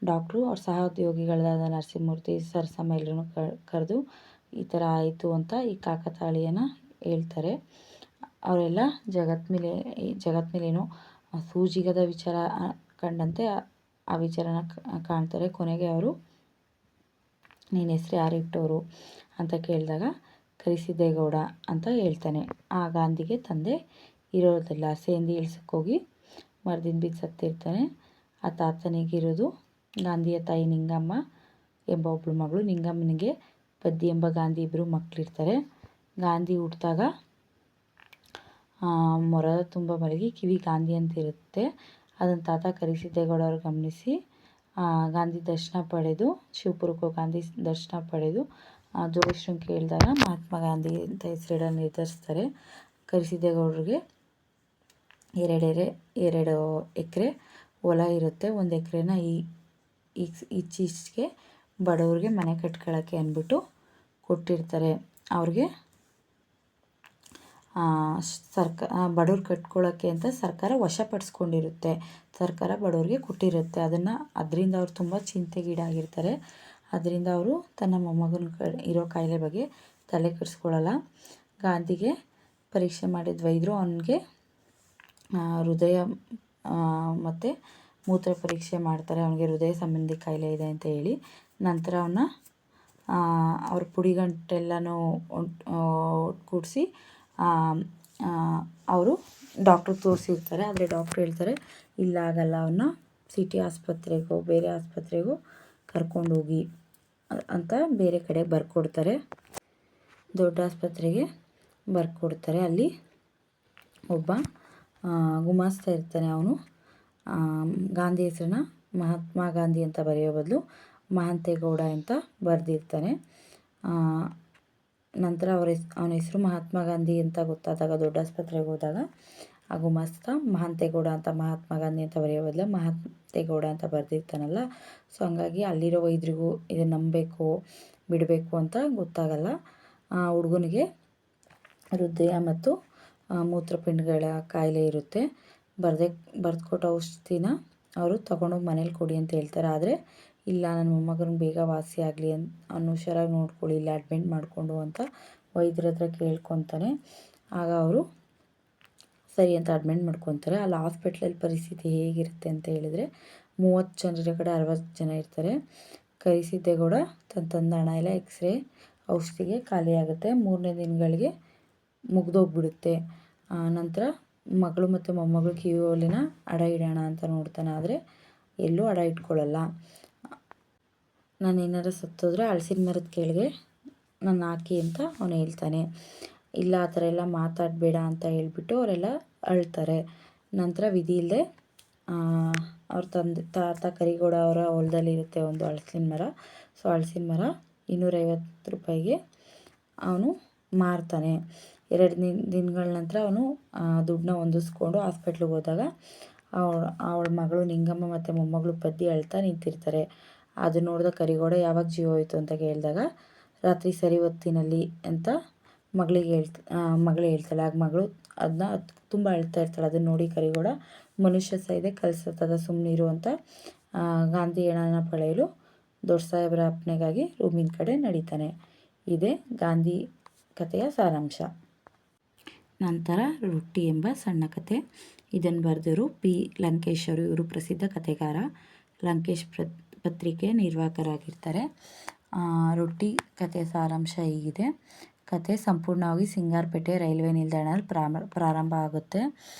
ಡಾಕ್ಟ್ರು ಅವ್ರ ಸಹೋದ್ಯೋಗಿಗಳಾದ ನರಸಿಂಹಮೂರ್ತಿ, ಸರಸಮ್ಮ ಎಲ್ಲರೂ ಕರೆದು ಈ ಥರ ಆಯಿತು ಅಂತ ಈ ಕಾಕತಾಳೀಯನ ಹೇಳ್ತಾರೆ. ಅವರೆಲ್ಲ ಜಗತ್ಮೇಲೇನೋ ಸೂಜಿಗದ ವಿಚಾರ ಕಂಡಂತೆ ಆ ವಿಚಾರನ ಕಾಣ್ತಾರೆ. ಕೊನೆಗೆ ಅವರು, ನಿನ್ನ ಹೆಸರು ಯಾರು ಇಟ್ಟವರು ಅಂತ ಕೇಳಿದಾಗ ಕರಿಸಿದ್ದೇಗೌಡ ಅಂತ ಹೇಳ್ತಾನೆ. ಆ ಗಾಂಧಿಗೆ ತಂದೆ ಇರೋದಿಲ್ಲ, ಸೇಂದಿ ಇಳಿಸೋಕ್ಕೋಗಿ ಮರದಿಂದ ಬಿದ್ದು ಸತ್ತಿರ್ತಾನೆ. ಆ ತಾತನಿಗಿರೋದು ಗಾಂಧಿಯ ತಾಯಿ ನಿಂಗಮ್ಮ ಎಂಬ ಒಬ್ಬಳು ಮಗಳು. ನಿಂಗಮ್ಮನಿಗೆ ಪದ್ದಿ ಎಂಬ ಗಾಂಧಿ ಇಬ್ಬರು ಮಕ್ಕಳಿರ್ತಾರೆ. ಗಾಂಧಿ ಹುಟ್ಟಿದಾಗ ಮೊರದ ತುಂಬ ಮಲಗಿ ಕಿವಿ ಗಾಂಧಿ ಅಂತ ಇರುತ್ತೆ. ಅದನ್ನು ತಾತ ಕರಿಸಿದ್ದೇಗೌಡ ಅವರು ಗಮನಿಸಿ ಗಾಂಧಿ ದರ್ಶನ ಪಡೆದು, ಶಿವಪುರಕ್ಕೆ ಗಾಂಧಿ ದರ್ಶನ ಪಡೆದು ಜೋಯಿಸ್ರನ್ನ ಕೇಳಿದಾಗ ಮಹಾತ್ಮ ಗಾಂಧಿ ಅಂತ ಹೆಸರಿಡಲು ನಿರ್ಧರಿಸ್ತಾರೆ. ಕರಿಸಿದ್ದೇಗೌಡರಿಗೆ 2 ಎಕರೆ ಹೊಲ ಇರುತ್ತೆ. 1 ಎಕರೆನ ಈಚೀಚೆಗೆ ಬಡವ್ರಿಗೆ ಮನೆ ಕಟ್ಕೊಳ್ಳೋಕ್ಕೆ ಅಂದ್ಬಿಟ್ಟು ಕೊಟ್ಟಿರ್ತಾರೆ. ಅವ್ರಿಗೆ ಬಡವ್ರು ಕಟ್ಕೊಳ್ಳೋಕ್ಕೆ ಅಂತ ಸರ್ಕಾರ ವಶಪಡಿಸ್ಕೊಂಡಿರುತ್ತೆ. ಸರ್ಕಾರ ಬಡವ್ರಿಗೆ ಕೊಟ್ಟಿರುತ್ತೆ. ಅದರಿಂದ ಅವ್ರು ತುಂಬ ಚಿಂತೆಗೀಡಾಗಿರ್ತಾರೆ. ಅದರಿಂದ ಅವರು ತನ್ನ ಮೊಮ್ಮಗನ ಇರೋ ಕಾಯಿಲೆ ಬಗ್ಗೆ ತಲೆ ಕೆಡಿಸ್ಕೊಳ್ಳಲ್ಲ. ಗಾಂಧಿಗೆ ಪರೀಕ್ಷೆ ಮಾಡಿದ ವೈದ್ಯರು ಅವನಿಗೆ ಹೃದಯ ಮತ್ತು ಮೂತ್ರ ಪರೀಕ್ಷೆ ಮಾಡ್ತಾರೆ. ಅವನಿಗೆ ಹೃದಯ ಸಂಬಂಧಿ ಕಾಯಿಲೆ ಇದೆ ಅಂತ ಹೇಳಿ. ನಂತರ ಅವನ್ನ ಅವ್ರ ಪುಡಿಗಂಟೆಲ್ಲನೂ ಕೂಡಿಸಿ ಅವರು ಡಾಕ್ಟ್ರಿಗೆ ತೋರಿಸಿರ್ತಾರೆ. ಆದರೆ ಡಾಕ್ಟ್ರು ಹೇಳ್ತಾರೆ, ಇಲ್ಲ ಆಗಲ್ಲ, ಅವನ್ನ ಸಿಟಿ ಆಸ್ಪತ್ರೆಗೋ ಬೇರೆ ಆಸ್ಪತ್ರೆಗೋ ಕರ್ಕೊಂಡೋಗಿ ಅಂತ ಬೇರೆ ಕಡೆ ಬರ್ಕೊಡ್ತಾರೆ. ದೊಡ್ಡ ಆಸ್ಪತ್ರೆಗೆ ಬರ್ಕೊಡ್ತಾರೆ. ಅಲ್ಲಿ ಒಬ್ಬ ಗುಮಾಸ್ತ ಇರ್ತಾನೆ. ಅವನು ಗಾಂಧಿ ಹೆಸರನ್ನ ಮಹಾತ್ಮ ಗಾಂಧಿ ಅಂತ ಬರೆಯೋ ಬದಲು ಮಹಾಂತೇಗೌಡ ಅಂತ ಬರೆದಿರ್ತಾನೆ. ನಂತರ ಅವನ ಹೆಸರು ಮಹಾತ್ಮ ಗಾಂಧಿ ಅಂತ ಗೊತ್ತಾದಾಗ ದೊಡ್ಡ ಆಸ್ಪತ್ರೆಗೆ ಹೋದಾಗ ಆ ಗುಮಾಸ್ತ ಮಹಾಂತೇಗೌಡ ಅಂತ ಮಹಾತ್ಮ ಗಾಂಧಿ ಅಂತ ಬರೆಯೋ ಬದಲು ಮಹಾಂತೇಗೌಡ ಅಂತ ಬರೆದಿರ್ತಾನಲ್ಲ. ಸೊ ಹಂಗಾಗಿ ಅಲ್ಲಿರೋ ವೈದ್ಯರಿಗೂ ಇದನ್ನು ನಂಬಬೇಕು ಬಿಡಬೇಕು ಅಂತ ಗೊತ್ತಾಗಲ್ಲ. ಆ ಹುಡುಗನಿಗೆ ಹೃದಯ ಮತ್ತು ಮೂತ್ರಪಿಂಡಗಳ ಕಾಯಿಲೆ ಇರುತ್ತೆ. ಬರೆದುಕೊಟ್ಟ ಔಷಧಿನ ಅವರು ತೊಗೊಂಡೋಗಿ ಮನೇಲಿ ಕೊಡಿ ಅಂತ ಹೇಳ್ತಾರೆ. ಆದರೆ ಇಲ್ಲ, ನನ್ನ ಮೊಮ್ಮಗನಿಗೆ ಬೇಗ ವಾಸಿ ಆಗಲಿ ಅವ್ನು ಹುಷಾರಾಗಿ ನೋಡ್ಕೊಳ್ಳಿ, ಇಲ್ಲ ಅಡ್ಮಿಟ್ ಮಾಡಿಕೊಂಡು ಅಂತ ವೈದ್ಯರ ಹತ್ರ ಕೇಳ್ಕೊತಾನೆ. ಆಗ ಅವರು ಸರಿ ಅಂತ ಅಡ್ಮಿಟ್ ಮಾಡ್ಕೊತಾರೆ. ಅಲ್ಲಿ ಹಾಸ್ಪಿಟ್ಲಲ್ಲಿ ಪರಿಸ್ಥಿತಿ ಹೇಗಿರುತ್ತೆ ಅಂತ ಹೇಳಿದರೆ 30 ಜನರ ಕಡೆ 60 ಜನ ಇರ್ತಾರೆ. ಕರಿಸಿದ್ದೇಗೌಡ ತಂದ ಹಣ ಎಲ್ಲ ಎಕ್ಸ್ರೇ ಔಷಧಿಗೆ ಖಾಲಿಯಾಗುತ್ತೆ. 3ನೇ ದಿನಗಳಿಗೆ ಮುಗ್ದೋಗ್ಬಿಡುತ್ತೆ. ನಂತರ ಮಗಳು ಮತ್ತು ಮೊಮ್ಮಗಳು ಕಿವಿಯೋಲೆನ ಅಡ ಇಡೋಣ ಅಂತ ನೋಡ್ತಾನೆ. ಆದರೆ ಎಲ್ಲೂ ಅಡ ಇಟ್ಕೊಳ್ಳಲ್ಲ. ನಾನು ಏನಾರು ಸತ್ತೋದ್ರೆ ಹಲಸಿನ ಮರದ ಕೆಳಗೆ ನನ್ನ ಹಾಕಿ ಅಂತ ಅವನು ಹೇಳ್ತಾನೆ. ಇಲ್ಲ, ಆ ಥರ ಎಲ್ಲ ಮಾತಾಡಬೇಡ ಅಂತ ಹೇಳ್ಬಿಟ್ಟು ಅವರೆಲ್ಲ ಅಳ್ತಾರೆ. ನಂತರ ವಿಧಿ ಇಲ್ಲದೆ ಅವ್ರ ತಾತ ಕರಿಗೌಡ ಅವರ ಹೊಲದಲ್ಲಿರುತ್ತೆ ಒಂದು ಹಲಸಿನ ಮರ. ಸೊ ಹಲಸಿನ ಮರ 250 ರೂಪಾಯಿಗೆ ಅವನು ಮಾರ್ತಾನೆ. 2 ದಿನಗಳ ನಂತರ ಅವನು ದುಡ್ಡನ್ನ ಹೊಂದಿಸ್ಕೊಂಡು ಹಾಸ್ಪಿಟ್ಲಿಗೆ ಹೋದಾಗ ಅವಳ ಮಗಳು ನಿಂಗಮ್ಮ ಮತ್ತು ಮೊಮ್ಮಗಳು ಪದ್ದಿ ಅಳ್ತಾ ನಿಂತಿರ್ತಾರೆ. ಅದು ನೋಡಿದ ಕರಿಗೌಡ ಯಾವಾಗ ಜೀವ ಹೋಯಿತು ಅಂತ ಕೇಳಿದಾಗ ರಾತ್ರಿ ಸರಿ ಹೊತ್ತಿನಲ್ಲಿ ಅಂತ ಮಗಳು ಹೇಳ್ತಾಳೆ. ಆಗ ಮಗಳು ಅದನ್ನ ತುಂಬ ಅಳ್ತಾ ಇರ್ತಾಳೆ. ಅದನ್ನು ನೋಡಿ ಕರಿಗೌಡ ಮನುಷ್ಯ ಸಾಯಿದೆ ಕಲ್ಸತ್ತದ ಸುಮ್ಮನಿರು ಅಂತ ಗಾಂಧಿ ಹೆಣನ ಪಡೆಯಲು ದೊಡ್ಡ ಸಾಹೇಬರ ಅಪ್ಪಣೆಗಾಗಿ ರೂಮಿನ ಕಡೆ ನಡೀತಾನೆ. ಇದೇ ಗಾಂಧಿ ಕಥೆಯ ಸಾರಾಂಶ. ನಂತರ ರೊಟ್ಟಿ ಎಂಬ ಸಣ್ಣ ಕಥೆ. ಇದನ್ನು ಬರೆದವರು ಪಿ ಲಂಕೇಶ್ ಅವರು. ಇವರು ಪ್ರಸಿದ್ಧ ಕಥೆಗಾರ. ಲಂಕೇಶ್ ಪತ್ರಿಕೆ ನಿರ್ವಾಹಕರಾಗಿರ್ತಾರೆ. ರೊಟ್ಟಿ ಕಥೆಯ ಸಾರಾಂಶ ಹೀಗಿದೆ. ಕಥೆ ಸಂಪೂರ್ಣವಾಗಿ ಸಿಂಗಾರಪೇಟೆ ರೈಲ್ವೆ ನಿಲ್ದಾಣದಲ್ಲಿ ಪ್ರಾರಂಭ ಆಗುತ್ತೆ.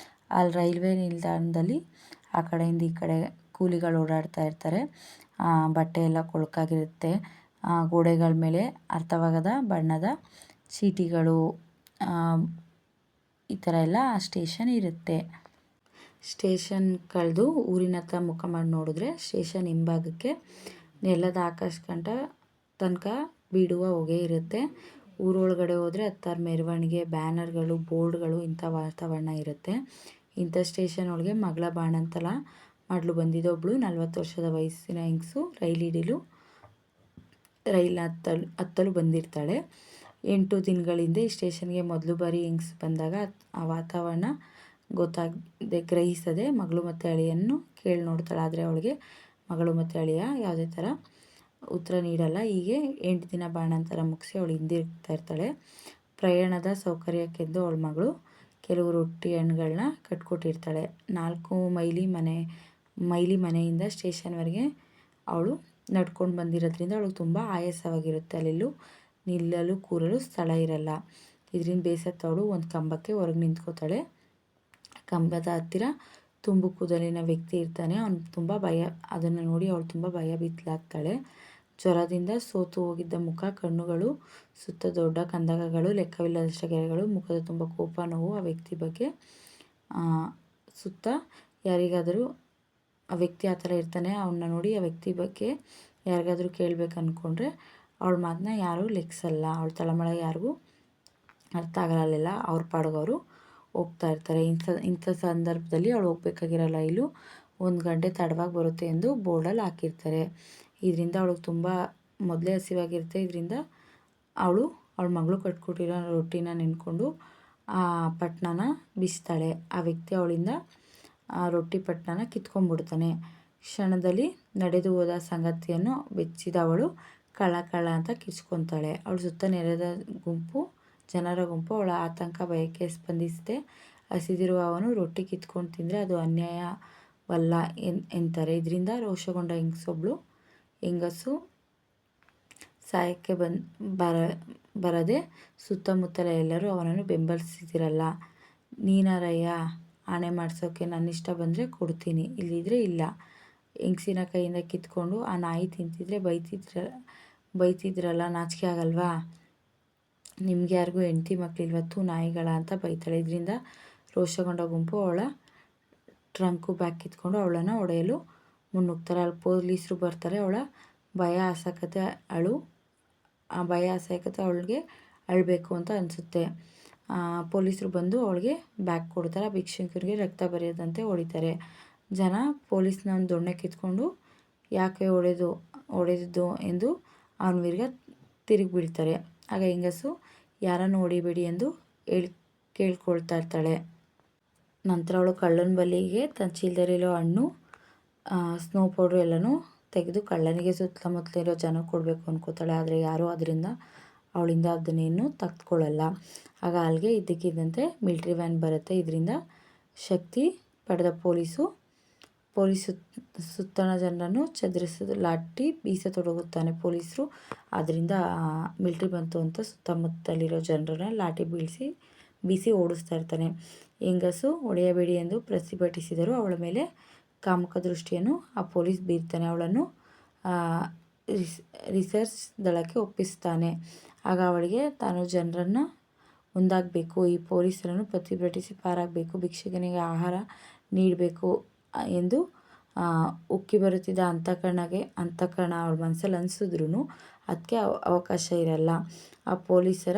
ಅಲ್ಲಿ ರೈಲ್ವೆ ನಿಲ್ದಾಣದಲ್ಲಿ ಆ ಕಡೆಯಿಂದ ಈ ಕಡೆ ಕೂಲಿಗಳು ಓಡಾಡ್ತಾ ಇರ್ತಾರೆ. ಬಟ್ಟೆ ಎಲ್ಲ ಕೊಳಕಾಗಿರುತ್ತೆ. ಗೋಡೆಗಳ ಮೇಲೆ ಅರ್ಥವಾಗದ ಬಣ್ಣದ ಚೀಟಿಗಳು, ಈ ಥರ ಎಲ್ಲ ಆ ಸ್ಟೇಷನ್ ಇರುತ್ತೆ. ಸ್ಟೇಷನ್ ಕಳೆದು ಊರಿನ ಹತ್ರ ಮುಖ ಮಾಡಿ ನೋಡಿದ್ರೆ ಸ್ಟೇಷನ್ ಹಿಂಭಾಗಕ್ಕೆ ನೆಲದ ಆಕಾಶಕಂಠ ತನಕ ಬೀಡುವ ಹೊಗೆ ಇರುತ್ತೆ. ಊರೊಳಗಡೆ ಹೋದರೆ ಹತ್ತಾರು ಮೆರವಣಿಗೆ, ಬ್ಯಾನರ್ಗಳು, ಬೋರ್ಡ್ಗಳು ಇಂಥ ವಾತಾವರಣ ಇರುತ್ತೆ. ಇಂಥ ಸ್ಟೇಷನ್ ಒಳಗೆ ಮಗಳ ಬಾಣಂತಲ ಮಾಡಲು ಬಂದಿದ್ದೊಬ್ಬಳು 40 ವರ್ಷದ ವಯಸ್ಸಿನ ಹೆಂಗಸು ರೈಲ್ ಹತ್ತಲು ಬಂದಿರ್ತಾಳೆ. 8 ದಿನಗಳ ಹಿಂದೆ ಈ ಸ್ಟೇಷನ್ಗೆ ಮೊದಲು ಬಾರಿ ಹೆಂಗಸು ಬಂದಾಗ ಆ ವಾತಾವರಣ ಗ್ರಹಿಸದೆ ಮಗಳು ಮತ್ತು ಅಳಿಯನ್ನು ಕೇಳಿ ನೋಡ್ತಾಳೆ. ಆದರೆ ಅವಳಿಗೆ ಮಗಳು ಮತ್ತು ಅಳಿಯ ಯಾವುದೇ ಥರ ಉತ್ತರ ನೀಡಲ್ಲ. ಹೀಗೆ 8 ದಿನ ಬಾಣಂತರ ಮುಗಿಸಿ ಅವಳು ಹಿಂದಿರುಗ್ತಾ ಇರ್ತಾಳೆ. ಪ್ರಯಾಣದ ಸೌಕರ್ಯಕ್ಕೆಂದು ಅವಳ ಮಗಳು ಕೆಲವು ರೊಟ್ಟಿ ಹಣ್ಣುಗಳನ್ನ ಕಟ್ಕೊಟ್ಟಿರ್ತಾಳೆ. 4 ಮೈಲಿ ಮನೆಯಿಂದ ಸ್ಟೇಷನ್ವರೆಗೆ ಅವಳು ನಡ್ಕೊಂಡು ಬಂದಿರೋದ್ರಿಂದ ಅವಳಿಗೆ ತುಂಬ ಆಯಾಸವಾಗಿರುತ್ತೆ. ಅಲ್ಲೆಲ್ಲೂ ನಿಲ್ಲಲು ಕೂರಲು ಸ್ಥಳ ಇರಲ್ಲ. ಇದರಿಂದ ಬೇಸತ್ತ ಅವಳು ಒಂದು ಕಂಬಕ್ಕೆ ಹೊರಗೆ ನಿಂತ್ಕೋತಾಳೆ. ಕಂಬದ ಹತ್ತಿರ ತುಂಬು ಕೂದಲಿನ ವ್ಯಕ್ತಿ ಇರ್ತಾನೆ. ಅವನು ತುಂಬ ಅದನ್ನು ನೋಡಿ ಅವಳು ತುಂಬ ಭಯಭೀತಳಾಗ್ತಾಳೆ. ಜ್ವರದಿಂದ ಸೋತು ಹೋಗಿದ್ದ ಮುಖ, ಕಣ್ಣುಗಳು, ಸುತ್ತ ದೊಡ್ಡ ಕಂದಕಗಳು, ಲೆಕ್ಕವಿಲ್ಲದಷ್ಟು ಗೆರೆಗಳು, ಮುಖದ ತುಂಬ ಕೋಪ, ನೋವು. ಆ ವ್ಯಕ್ತಿ ಬಗ್ಗೆ ಸುತ್ತ ಯಾರಿಗಾದರೂ ಆ ವ್ಯಕ್ತಿ ಆ ಥರ ಇರ್ತಾನೆ. ಅವನ್ನ ನೋಡಿ ಆ ವ್ಯಕ್ತಿ ಬಗ್ಗೆ ಯಾರಿಗಾದರೂ ಕೇಳಬೇಕು ಅಂದ್ಕೊಂಡ್ರೆ ಅವಳ ಮಾತನ್ನ ಯಾರೂ ಲೆಕ್ಕಿಸಲ್ಲ. ಅವಳ ತಳಮಳ ಯಾರಿಗೂ ಅರ್ಥ ಆಗಲ್ಲ. ಅವ್ರ ಪಾಡಿಗೆ ಅವರು ಹೋಗ್ತಾ ಇರ್ತಾರೆ. ಇಂಥ ಸಂದರ್ಭದಲ್ಲಿ ಅವಳು ಹೋಗ್ಬೇಕಾಗಿರೋ ರೈಲು 1 ಗಂಟೆ ತಡವಾಗಿ ಬರುತ್ತೆ ಎಂದು ಬೋರ್ಡಲ್ಲಿ ಹಾಕಿರ್ತಾರೆ. ಇದರಿಂದ ಅವಳಿಗೆ ತುಂಬ ಮೊದಲೇ ಹಸಿವಾಗಿರುತ್ತೆ. ಇದರಿಂದ ಅವಳ ಮಗಳು ಕಟ್ಕೊಟ್ಟಿರೋ ರೊಟ್ಟಿನ ನೆನ್ಕೊಂಡು ಆ ಪಟ್ಟಣನ ಬೀಸ್ತಾಳೆ. ಆ ವ್ಯಕ್ತಿ ಅವಳಿಂದ ಆ ರೊಟ್ಟಿ ಪಟ್ಟಣನ ಕಿತ್ಕೊಂಡ್ಬಿಡ್ತಾನೆ. ಕ್ಷಣದಲ್ಲಿ ನಡೆದು ಹೋದ ಸಂಗತಿಯನ್ನು ಬೆಚ್ಚಿದ ಅವಳು ಕಳ್ಳ ಅಂತ ಕಿರ್ಚ್ಕೊತಾಳೆ. ಅವಳು ಸುತ್ತ ನೆರೆದ ಜನರ ಗುಂಪು ಅವಳ ಆತಂಕ ಭಯಕ್ಕೆ ಸ್ಪಂದಿಸದೆ ಹಸಿದಿರುವ ಅವನು ರೊಟ್ಟಿ ಕಿತ್ಕೊಂಡು ತಿಂದರೆ ಅದು ಅನ್ಯಾಯವಲ್ಲ ಎಂತಾರೆ. ಇದರಿಂದ ರೋಷಗೊಂಡ ಹೆಂಗಸು ಸಾಯಕ್ಕೆ ಬರದೆ ಸುತ್ತಮುತ್ತಲ ಎಲ್ಲರೂ ಅವನನ್ನು ಬೆಂಬಲಿಸಿದಿರಲ್ಲ. ನೀನಾರಯ್ಯ ಆಣೆ ಮಾಡಿಸೋಕೆ, ನನ್ನಿಷ್ಟ ಬಂದರೆ ಕೊಡ್ತೀನಿ, ಇಲ್ಲಿದ್ರೆ ಇಲ್ಲ. ಹೆಂಗಸಿನ ಕೈಯಿಂದ ಕಿತ್ಕೊಂಡು ಆ ನಾಯಿ ತಿಂತಿದ್ರೆ ಬೈತಿದ್ರಲ್ಲ, ನಾಚಿಕೆ ಆಗಲ್ವಾ? ನಿಮ್ಗೆ ಯಾರಿಗೂ ಹೆಂಡತಿ ಮಕ್ಕಳಿಲ್ವತ್ತು ನಾಯಿಗಳ ಅಂತ ಬೈತಾಳೆ. ಇದರಿಂದ ರೋಷಗೊಂಡ ಗುಂಪು ಅವಳ ಟ್ರಂಕು ಬ್ಯಾಗ್ ಕಿತ್ಕೊಂಡು ಅವಳನ್ನು ಹೊಡೆಯಲು ಮುನ್ನುಗ್ತಾರೆ. ಅಲ್ಲಿ ಪೊಲೀಸರು ಬರ್ತಾರೆ. ಅವಳ ಭಯ ಅಸಹ್ಯತೆ ಅವಳಿಗೆ ಅಳಬೇಕು ಅಂತ ಅನಿಸುತ್ತೆ. ಪೊಲೀಸರು ಬಂದು ಅವಳಿಗೆ ಬ್ಯಾಗ್ ಕೊಡ್ತಾರೆ. ಭಿಕ್ಷುಕರಿಗೆ ರಕ್ತ ಬರೆಯದಂತೆ ಹೊಡಿತಾರೆ. ಜನ ಪೊಲೀಸ್ನ ಒಂದು ದೊಣ್ಣೆ ಕಿತ್ಕೊಂಡು ಯಾಕೆ ಹೊಡೆದಿದ್ದು ಎಂದು ಅವನ ವಿರುದ್ಧ ತಿರುಗಿ ಬೀಳ್ತಾರೆ. ಆಗ ಹೆಂಗಸು ಯಾರನ್ನು ಹೊಡಿಬೇಡಿ ಎಂದು ಕೇಳ್ಕೊಳ್ತಾ ಇರ್ತಾಳೆ. ನಂತರ ಅವಳು ಕಳ್ಳನ ಬಲಿಗೆ ತನ್ನ ಚೀಲದಲ್ಲಿರೋ ಹಣ್ಣು, ಸ್ನೋ ಪೌಡ್ರು ಎಲ್ಲನೂ ತೆಗೆದು ಕಳ್ಳನಿಗೆ ಸುತ್ತಮುತ್ತಲಿರೋ ಜನ ಕೊಡಬೇಕು ಅನ್ಕೋತಾಳೆ. ಆದರೆ ಯಾರೂ ಅವಳಿಂದ ಅದನ್ನೇನು ತೆಗೆದುಕೊಳ್ಳಲ್ಲ. ಆಗ ಅಲ್ಲಿಗೆ ಇದ್ದಕ್ಕಿದ್ದಂತೆ ಮಿಲ್ಟ್ರಿ ವ್ಯಾನ್ ಬರುತ್ತೆ. ಇದರಿಂದ ಶಕ್ತಿ ಪಡೆದ ಪೊಲೀಸ್ ಸುತ್ತಣ ಜನರನ್ನು ಚದುರಿಸಲು ಲಾಠಿ ಬೀಸತೊಡಗುತ್ತಾನೆ. ಪೊಲೀಸರು ಅದರಿಂದ ಮಿಲ್ಟ್ರಿ ಬಂತು ಅಂತ ಸುತ್ತಮುತ್ತಲಿರೋ ಜನರನ್ನ ಲಾಠಿ ಬೀಸಿ ಓಡಿಸ್ತಾ ಇರ್ತಾನೆ. ಹೆಂಗಸು ಹೊಡೆಯಬೇಡಿ ಎಂದು ಪ್ರತಿಭಟಿಸಿದರೂ ಅವಳ ಮೇಲೆ ಕಾಮುಕ ದೃಷ್ಟಿಯನ್ನು ಆ ಪೊಲೀಸ್ ಬೀರ್ತಾನೆ. ಅವಳನ್ನು ರಿಸರ್ಚ್ ದಳಕ್ಕೆ ಒಪ್ಪಿಸ್ತಾನೆ. ಆಗ ಅವಳಿಗೆ ತಾನು ಜನರನ್ನು ಒಂದಾಗಬೇಕು, ಈ ಪೊಲೀಸರನ್ನು ಪ್ರತಿಭಟಿಸಿ ಪಾರಾಗಬೇಕು, ಭಿಕ್ಷುಕನಿಗೆ ಆಹಾರ ನೀಡಬೇಕು ಎಂದು ಉಕ್ಕಿ ಬರುತ್ತಿದ್ದ ಅಂತಃಕರಣ ಅವಳ ಮನಸ್ಸಲ್ಲಿ ಅನಿಸಿದ್ರೂ ಅದಕ್ಕೆ ಅವಕಾಶ ಇರಲ್ಲ. ಆ ಪೊಲೀಸರ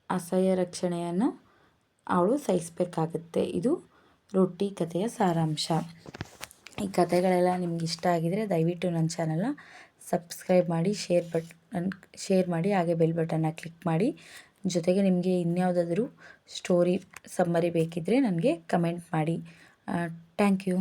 ಅಸಹ್ಯ ರಕ್ಷಣೆಯನ್ನು ಅವಳು ಸಹಿಸಬೇಕಾಗತ್ತೆ. ಇದು ರೊಟ್ಟಿ ಕಥೆಯ ಸಾರಾಂಶ. ಈ ಕಥೆಗಳೆಲ್ಲ ನಿಮ್ಗೆ ಇಷ್ಟ ಆಗಿದರೆ ದಯವಿಟ್ಟು ನನ್ನ ಚಾನಲ್ನ ಸಬ್ಸ್ಕ್ರೈಬ್ ಮಾಡಿ, ಶೇರ್ ಮಾಡಿ, ಹಾಗೆ ಬೆಲ್ ಬಟನ್ನ ಕ್ಲಿಕ್ ಮಾಡಿ. ಜೊತೆಗೆ ನಿಮಗೆ ಇನ್ಯಾವುದಾದ್ರೂ ಸ್ಟೋರಿ ಸಮ್ಮರಿ ಬೇಕಿದ್ದರೆ ನನಗೆ ಕಮೆಂಟ್ ಮಾಡಿ. Thank you.